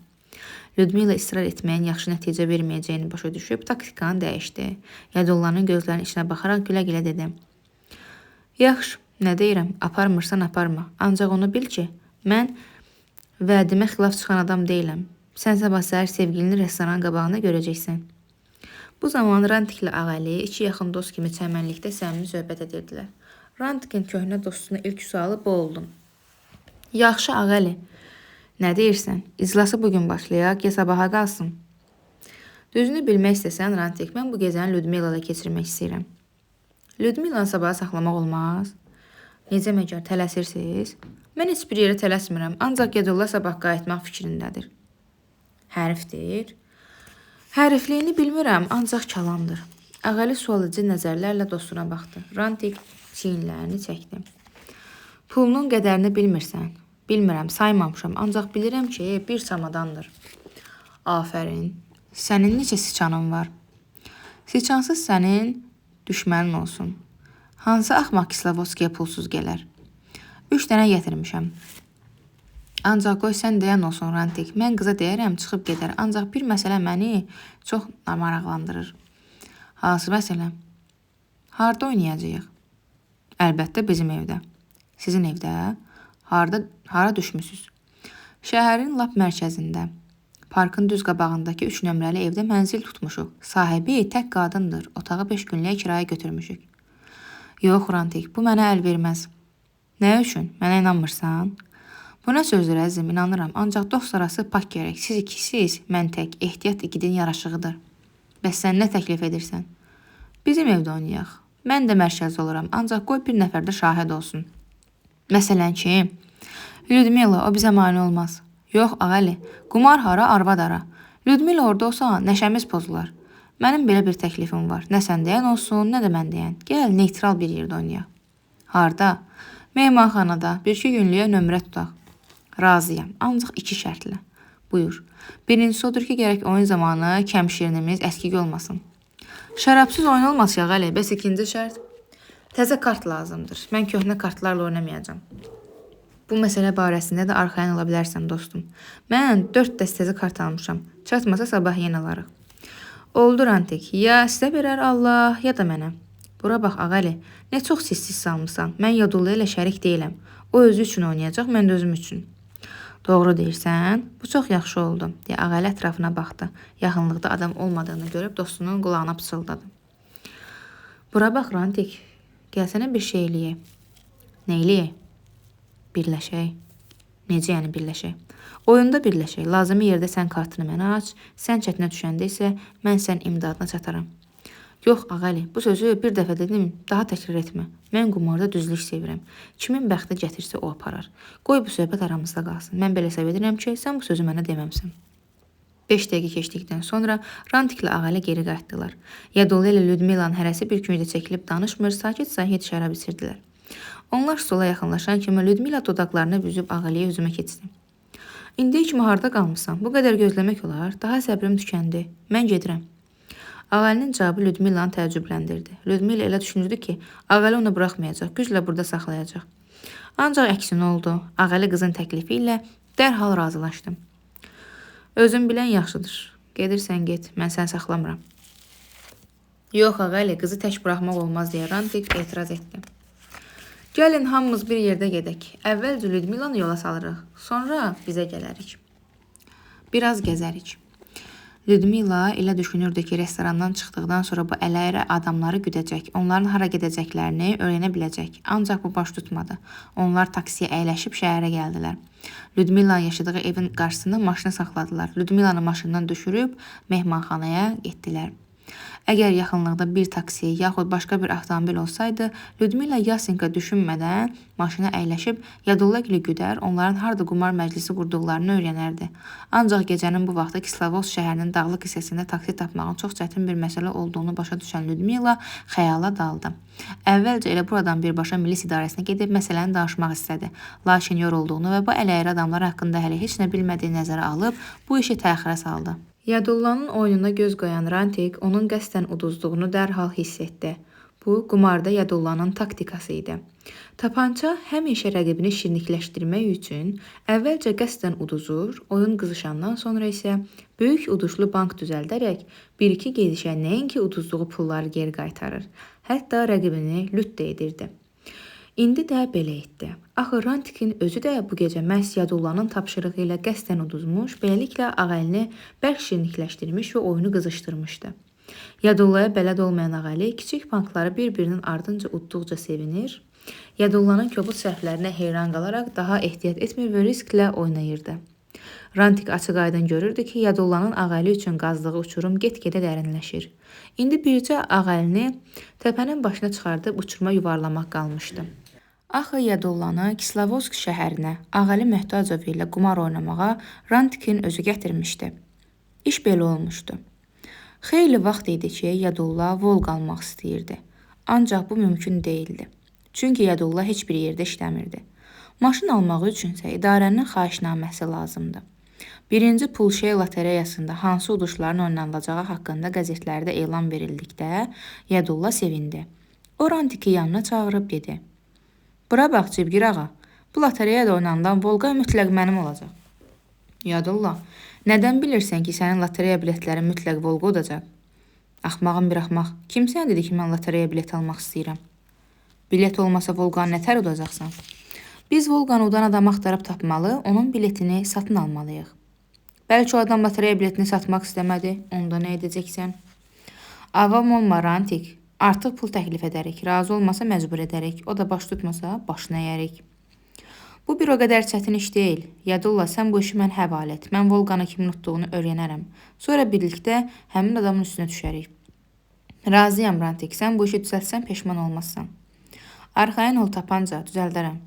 Lyudmila israr etməyin yaxşı nəticə verməyəcəyini başa düşüb taktikanı dəyişdi. Yadullanın gözlərinin içinə baxaraq gülə-gülə dedi. Yaxşı, nə deyirəm, aparmırsan aparma. Ancaq onu bil ki, mən vədimə xilaf çıxan adam deyiləm. Sən sabah səhər sevgilini restoranın qabağında görəcəksən. Bu zaman Rantiklə Ağəli iki yaxın dost kimi çəmənlikdə səmimi söhbət edirdilər. Rantikin köhnə dostuna ilk sualı bu oldu. Yaxşı Ağəli, nə deyirsən? İclası bugün başlayaq, ya sabaha qalsın? Düzünü bilmək istəsən, Rantik, mən bu gecəni Lyudmila ilə keçirmək istəyirəm. Lyudmilanı sabaha saxlamaq olmaz. Necə məgər, tələsirsiniz? Mən heç bir yerə tələsmirəm, ancaq Yadulla sabah qayıtmaq fikrindədir. Hərifdir. Hərifliyini bilmirəm, ancaq kalandır. Ağalı sualıcı nəzərlərlə dostuna baxdı. Rantik çiyinlərini çəkdi. Pulunun qədərini bilmirsən. Bilmirəm, saymamışam, ancaq bilirəm ki, bir çamadandır. Afərin. Sənin necə siçanın var? Siçansız sənin düşmənin olsun. Hansı axmaq Kislovodskiyə pulsuz gələr? 3 dənə gətirmişəm. Ancaq qoy sən deyən olsun, Rantik. Mən qıza deyərəm, çıxıb gedər. Ancaq bir məsələ məni çox maraqlandırır. Hansı məsələ? Harda oynayacağıq? Əlbəttə bizim evdə. Sizin evdə? Hara düşmüsünüz? Şəhərin lap mərkəzində. Parkın düz qabağındakı 3 nömrəli evdə mənzil tutmuşuq. Sahibi tək qadındır. Otağı 5 günlüyə kirayə götürmüşük. Yox, Rantik, bu mənə əl verməz. Nə üçün? Mənə inanmırsan? Buna sözdür əzizim, inanıram. Ancaq dost arası pak gərək. Siz ikisiz, mən tək, ehtiyat igidin yaraşığıdır. Bəs sən nə təklif edirsən? Bizim evdə oynayaq. Mən də mərkəzdə oluram, ancaq qoy bir nəfər də şahid olsun. Məsələn ki, Lyudmila, o bizə mane olmaz. Yox, ağali, qumar hara, arvad ara. Lyudmila orada olsa, nəşəmiz pozular. Mənim belə bir təklifim var. Nə sən deyən olsun, nə də mən deyən. Gəl, neytral bir yerdə oynayaq. Harda? Mehmanxanada, 1-2 günlüyə nömrə tutaq. Razıyam, ancaq 2 şərtlə. Buyur. Birincisi odur ki, gərək oyun zamanı kəmşirinimiz əskik olmasın. Şərabsız oyun olmasın, ağali, bəs ikinci şərt? Təzə kart lazımdır. Mən köhnə kartlarla oynamayacam. Bu məsələ barəsində də arxayan ola bilərsən, dostum. Mən 4 dəst təzə kart almışam. Çatmasa sabah yenə alarıq. Oldu, Rantik. Ya sizə verər Allah, ya da mənə. Bura bax, ağali, nə çox siz salmışsan. Mən Yadullu ilə şərik deyiləm. O özü üçün oynayacaq, mən də özüm üçün. Doğru deyirsən, bu çox yaxşı oldu, deyə ağalı ətrafına baxdı. Yaxınlıqda adam olmadığını görüb dostunun qulağına pıçıldadı. Bura bax, Rantik, gəlsənə bir şey eləyək. Nə eləyək? Birləşək. Necə yəni birləşək? Oyunda birləşək. Lazımi yerdə sən kartını mənə aç, sən çətinə düşəndə isə mən sən imdadına çataram. Yox, ağali, bu sözü bir dəfə dedim, daha təkrar etmə. Mən qumarda düzlük sevirəm. Kimin bəxti gətirsə o aparar. Qoy bu söhbət aramızda qalsın. Mən belə səv edirəm ki, sən bu sözü mənə deməmsən. 5 dəqiqə keçdikdən sonra Rantiklə ağali geri qayıtdılar. Yadullu ilə Lyudmilanın hərəsi bir küncdə çəkilib danışmır, sakit şərab içirdilər. Onlar stola yaxınlaşan kimi Lyudmila dodaqlarını büzüb ağaliyə üzümə keçdi. İndiyə kimi harda qalmışsan? Bu qədər gözləmək olar. Daha səbrim tükəndi. Mən gedirəm. Ağalinin cavabı Lyudmilanı təəccübləndirdi. Lyudmila elə düşünürdü ki, ağalı onu buraxmayacaq, güclə burada saxlayacaq. Ancaq əksinə oldu. Ağalı qızın təklifi ilə dərhal razılaşdı. Özün bilən yaxşıdır. Gedirsən get, mən sən saxlamıram. Yox, ağalı, qızı tək buraxmaq olmaz deyə Rantik etiraz etdi. Gəlin, hamımız bir yerdə gedək. Əvvəlcə Lyudmilanı yola salırıq, sonra bizə gələrik. Biraz gəzərik. Lyudmila elə düşünürdü ki, restorandan çıxdıqdan sonra bu ələyirə adamları güdəcək, onların hara gedəcəklərini öyrənə biləcək. Ancaq bu baş tutmadı. Onlar taksiyə əyləşib şəhərə gəldilər. Lyudmilanın yaşadığı evin qarşısında maşını saxladılar. Lyudmilanı maşından düşürüb mehmanxanaya getdilər. Əgər yaxınlıqda bir taksi yaxud başqa bir avtomobil olsaydı, Lyudmila Yasenka düşünmədən maşına əyləşib Yadulla gili güdər, onların harda qumar məclisi qurduqlarını öyrənərdi. Ancaq gecənin bu vaxtı Kislovodsk şəhərinin dağlıq hissəsində taksi tapmağın çox çətin bir məsələ olduğunu başa düşən Lyudmila xəyala daldı. Əvvəlcə elə buradan birbaşa milis idarəsinə gedib məsələni danışmaq istədi. Lakin yorulduğunu və bu ələyirə adamlar haqqında hələ heç nə bilmədiyi nəzərə alıb bu işi təxirə saldı. Yadullanın oyununa göz qoyan Rantik onun qəsdən uduzduğunu dərhal hiss etdi. Bu, qumarda Yadullanın taktikası idi. Tapança həmişə rəqibini şirinlikləşdirmək üçün əvvəlcə qəsdən uduzur, oyun qızışandan sonra isə böyük uduşlu bank düzəldərək 1-2 gedişə nəinki uduzduğu pulları geri qaytarır, hətta rəqibini lüt də edirdi. İndi də belə etdi. Axı Rantikin özü də bu gecə məhz Yadullanın tapşırığı ilə qəsdən uduzmuş, beləliklə ağalini bərk şirinlikləşdirmiş və oyunu qızışdırmışdı. Yadullaya bələd olmayan ağali kiçik bankları bir-birinin ardınca udduqca sevinir, Yadullanın kobud səhvlərinə heyran qalaraq daha ehtiyat etmir və risklə oynayırdı. Rantik açıq aydın görürdü ki, Yadullanın ağali üçün qazdığı uçurum get-gedə dərinləşir. İndi bircə ağalini təpənin başına çıxardıb uçuruma yuvarlamaq qalmışdı. Axı Yadullanı Kislovodsk şəhərinə ağali Möhtacov ilə qumar oynamağa Rantikin özü gətirmişdi. İş belə olmuşdu. Xeyli vaxt idi ki, Yadulla Volqa almaq istəyirdi. Ancaq bu mümkün deyildi. Çünki Yadulla heç bir yerdə işləmirdi. Maşın almaq üçünsə idarənin xahişnaməsi lazımdı. Birinci Pulşey lotereyasında hansı uduşların oynanılacağı haqqında qəzetlərdə elan verildikdə Yadulla sevindi. O Rantiki yanına çağırıb dedi: "Bura bax Cibgir ağa, bu lotereyada oynanılan Volqa mütləq mənim olacaq." "Yadulla, nədən bilirsən ki, sənin lotereya biletlərin mütləq Volqa olacaq?" "Axmağın bir axmaq. Kim sənə dedi ki, mən lotereya bilet almaq istəyirəm?" "Bilet olmasa Volqanı nətər udacaqsan?" "Biz Volqanı udan adamı axtarıb tapmalı, onun biletini satın almalıyıq." "Bəlkə o adam lotereya biletini satmaq istəmədi, onda nə edəcəksən?" "Avam olma Rantik. Artıq pul təklif edərik. Razı olmasa məcbur edərik. O da baş tutmasa başına əyərik." "Bu bir o qədər çətin iş deyil. Yadulla, sən bu işi mən həvalə et. Mən Volqanı kimin utduğunu öyrənərəm. Sonra birlikdə həmin adamın üstünə düşərik." "Razıyam Rantik. Sən bu işi düzəltsən peşman olmazsan." "Arxayın ol tapanca, düzəldərəm."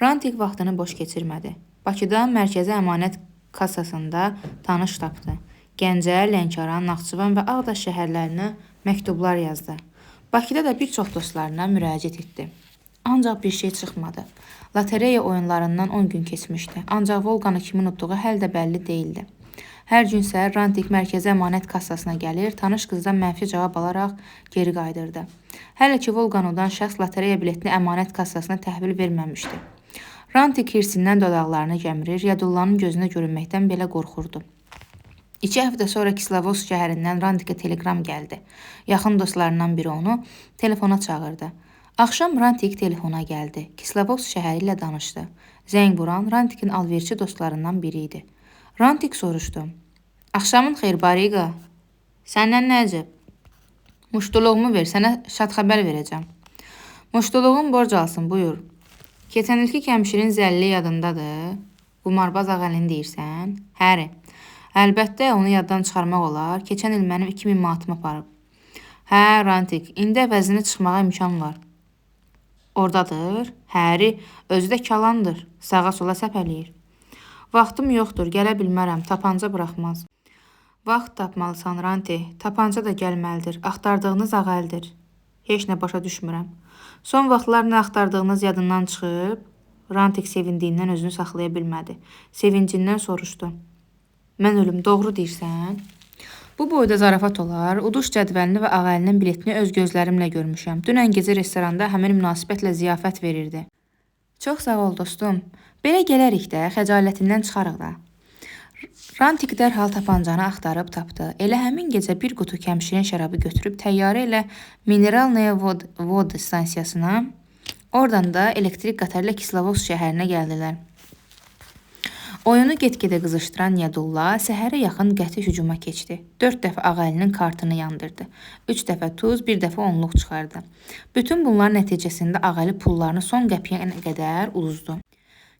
Rantik vaxtını boş keçirmədi. Bakıda Mərkəzi Əmanət Kassasında tanış tapdı. Gəncə, Lənkəran, Naxçıvan və Ağdaş şəhərlərinə məktublar yazdı. Bakıda da bir çox dostlarına müraciət etdi. Ancaq bir şey çıxmadı. Lotereya oyunlarından 10 gün keçmişdi. Ancaq Volqanı kimin utduğu hələ də bəlli deyildi. Hər gün səhər Rantik Mərkəzi Əmanət Kassasına gəlir, tanış qızdan mənfi cavab alaraq geri qayıdırdı. Hələ ki Volqanı udan şəxs lotereya biletini Əmanət Kassasına təhvil verməmişdi. Rantik hirsindən dodaqlarını gəmirir, Yadullanın gözünə görünməkdən belə qorxurdu. 2 həftə sonra Kislovodsk şəhərindən Rantikə telegram gəldi. Yaxın dostlarından biri onu telefona çağırdı. Axşam Rantik telefona gəldi. Kislovodsk şəhəri ilə danışdı. Zəng vuran Rantikin alverçi dostlarından biri idi. Rantik soruşdu: "Axşamın xeyir Bariqa. Səndən nə əcəb? Muştuluğumu ver, sənə şad xəbər verəcəm." "Muştuluğun borc alsın, buyur." "Keçən ilki kəmşirin zəlli yadındadır. Qumarbaz ağalini deyirsən?" "Həri. Əlbəttə onu yaddan çıxarmaq olar. Keçən il mənim 2000 manatımı aparıb." "Hə, Rantik, indi əvəzini çıxmağa imkan var." "Oradadır?" "Həri, özü də kalandır. Sağa sola səpələyir." "Vaxtım yoxdur, gələ bilmərəm. Tapanca buraxmaz." "Vaxt tapmalısan Ranti. Tapanca da gəlməlidir. Axtardığınız ağəldir." "Heç nə başa düşmürəm." "Son vaxtlar nə axtardığınız yadından çıxıb?" Rantik sevindiyindən özünü saxlaya bilmədi. Sevincindən soruşdu: "Mən ölüm, doğru deyirsən?" "Bu boyda zarafat olar. Uduş cədvəlini və ağəlinin biletini öz gözlərimlə görmüşəm. Dünən gecə restoranda həmin münasibətlə ziyafət verirdi." "Çox sağ ol dostum. Belə gələrik də, xəcalətindən çıxarıq da." Rantik dərhal tapancanı axtarıb tapdı. Elə həmin gecə bir qutu kəmşirin şərabı götürüb təyyarə ilə Mineralnaya Vod stansiyasına, oradan da elektrik qatarıyla Kislovodsk şəhərinə gəldilər. Oyunu get-gedə qızışdıran Yadulla səhərə yaxın qəti hücuma keçdi. 4 dəfə ağəlinin kartını yandırdı. 3 dəfə tuz, 1 dəfə onluq çıxardı. Bütün bunların nəticəsində ağəli pullarını son qəpiyə qədər uduzdu.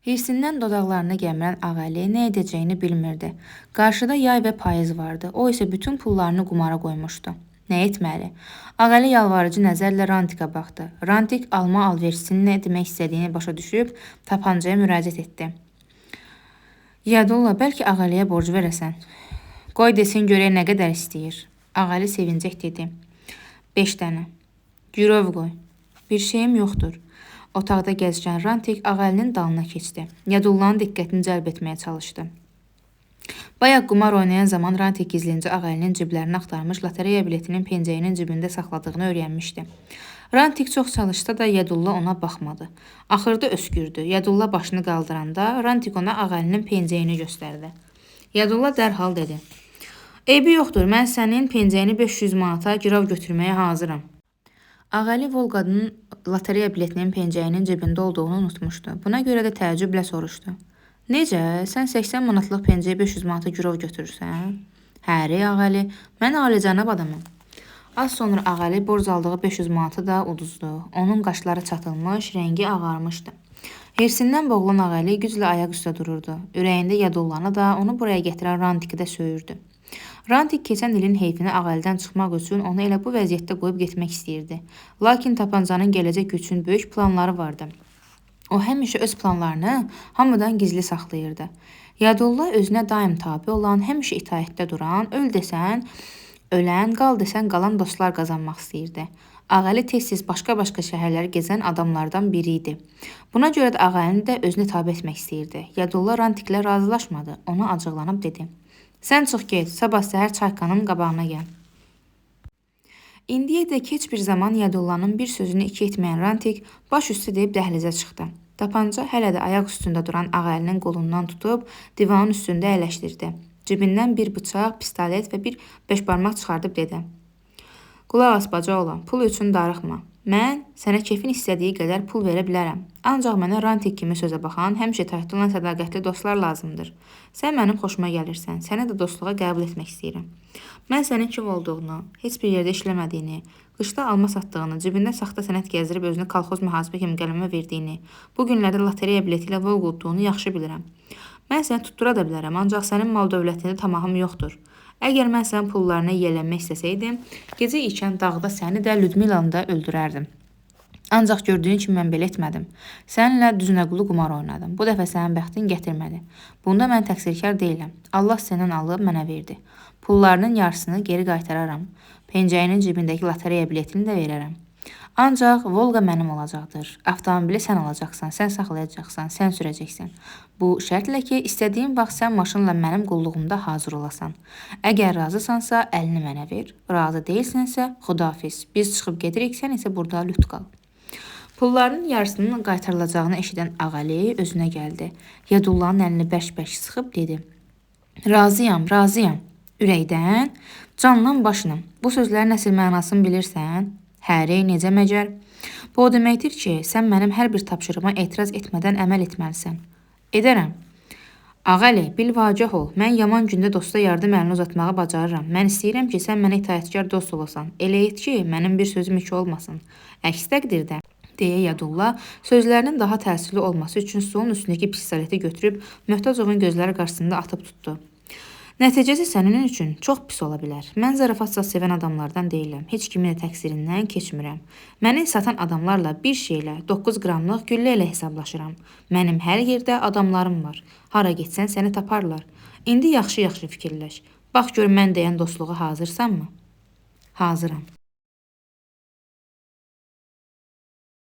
Hirsindən dodaqlarını gəmirən ağəli nə edəcəyini bilmirdi. Qarşıda yay və payız vardı. O isə bütün pullarını qumara qoymuşdu. Nə etməli? Ağəli yalvarıcı nəzərlə Rantikə baxdı. Rantik alma alverçisinin nə demək istədiyini başa düşüb tapancaya müraciət etdi. "Yadulla, bəlkə ağəliyə borc verəsən. Qoy desin görək nə qədər istəyir." Ağəli sevincək dedi: "5 dənə. Gürov qoy." "Bir şeyim yoxdur." Otaqda gəzişən Rantik ağəlinin dalına keçdi. Yadullanın diqqətini cəlb etməyə çalışdı. Bayaq qumar oynayan zaman Rantik gizlincə ağəlinin ciblərini axtarmış, lotereya biletinin pencəyinin cibində saxladığını öyrənmişdi. Rantik çox çalışsa da Yadulla ona baxmadı. Axırda öskürdü. Yadulla başını qaldıranda Rantik ona ağəlinin pencəyini göstərdi. Yadulla dərhal dedi: "Eybi yoxdur, mən sənin pencəyini 500 manata girov götürməyə hazıram." Ağəli Volqanın lotereya biletinin pencəyinin cibində olduğunu unutmuşdu. Buna görə də təəccüblə soruşdu: "Necə? Sən 80 manatlıq pencəyə 500 manata girov götürürsən?" "Həri ağəli, mən alicənab adamım." Az sonra ağəli borc aldığı 500 manatı da uduzdu. Onun qaşları çatılmış, rəngi ağarmışdı. Hirsindən boğulan ağəli güclə ayaq üstə dururdu. Ürəyində Yadullanı da, onu buraya gətirən Rantiki də söyürdü. Rantik keçən ilin heyfini ağəldən çıxmaq üçün onu elə bu vəziyyətdə qoyub getmək istəyirdi. Lakin tapancanın gələcək üçün böyük planları vardı. O həmişə öz planlarını hamıdan gizli saxlayırdı. Yadulla özünə daim tabe olan, həmişə itaətdə duran, öl desən, Ölən, qal desən qalan dostlar qazanmaq istəyirdi. Ağəli tez-tez başqa-başqa şəhərləri gezən adamlardan biri idi. Buna görə də Ağəlini də özünə tabe etmək istəyirdi. Yadulla Rantiklə razılaşmadı. Ona acıqlanıb dedi: "Sən çıx get, sabah səhər çayxananın qabağına gəl." İndiyədək heç bir zaman Yadullanın bir sözünü iki etməyən Rantik baş üstə deyib dəhlizə çıxdı. Tapanca hələ də ayaq üstündə duran Ağəlinin qolundan tutub divanın üstündə əyləşdirdi. Cibindən bir bıçaq, pistolet və bir beşbarmaq çıxardıb dedi: "Qulaq as baca oğlan, pul üçün darıxma. Mən sənə kefin istədiyi qədər pul verə bilərəm. Ancaq mənə Rantik kimi sözə baxan, həmişə təkdə olan sədaqətli dostlar lazımdır. Sən mənim xoşuma gəlirsən, səni də dostluğa qəbul etmək istəyirəm. Mən sənin kim olduğunu, heç bir yerdə işləmədiyini, qışda alma satdığını, cibində saxta sənət gəzdirib özünü kolxoz mühasibə kimi qələmə verdiyini, bu günlərdə lotereya bileti ilə Volga utduğunu yaxşı bilirəm. Mən səni tutdura da bilərəm, ancaq sənin mal dövlətində tamahım yoxdur. Əgər mən sənin pullarına yiyələnmək istəsəydim, gecə ikən dağda səni də Ludmilanı da öldürərdim. Ancaq gördüyün kimi mən belə etmədim. Səninlə düzünəqulu qumar oynadım. Bu dəfə sənin bəxtin gətirmədi. Bunda mən təqsirkar deyiləm. Allah səndən alıb mənə verdi. Pullarının yarısını geri qaytararam. Pencəyinin cibindəki lotereya biletini də verərəm. Ancaq Volga mənim olacaqdır. Avtomobili sən alacaqsan, sən saxlayacaqsan, sən sürəcəksən. Bu şərtlə ki, istədiyin vaxt sən maşınla mənim qulluğumda hazır olasan. Əgər razısansa, əlini mənə ver. Razı deyilsənsə, xudafiz. Biz çıxıb gedirik, sən isə burada lüt qal." Pullarının yarısının qaytarılacağını eşidən Ağəli özünə gəldi. Yadullanın əlini bərk-bərk sıxıb dedi: "Razıyam, razıyam. Ürəkdən, canla başla. Bu sözlərin əsl mənasını bilirsən? Həri, necə məcər? Bu o deməkdir ki, sən mənim hər bir tapşırığıma etiraz etmədən əməl etməlisən." "Edərəm." "Ağəli, bilvacah ol. Mən yaman gündə dosta yardım əlini uzatmağı bacarıram. Mən istəyirəm ki, sən mənə itaətkar dost olasan. Elə et ki, mənim bir sözüm iki olmasın. Əks təqdirdə," deyə Yadulla sözlərinin daha təsirli olması üçün stolun üstündəki pistoleti götürüb Möhtəzovun gözləri qarşısında atıb tutdu. "Nəticəsi sənin üçün çox pis ola bilər. Mən zarafatsa sevən adamlardan deyiləm. Heç kimin də təqsirindən keçmirəm. Məni satan adamlarla bir şeylə 9 qramlıq güllə ilə hesablaşıram. Mənim hər yerdə adamlarım var. Hara getsən səni taparlar. İndi yaxşı-yaxşı fikirləş. Bax gör mən deyən dostluğa hazırsanmı?" "Hazıram."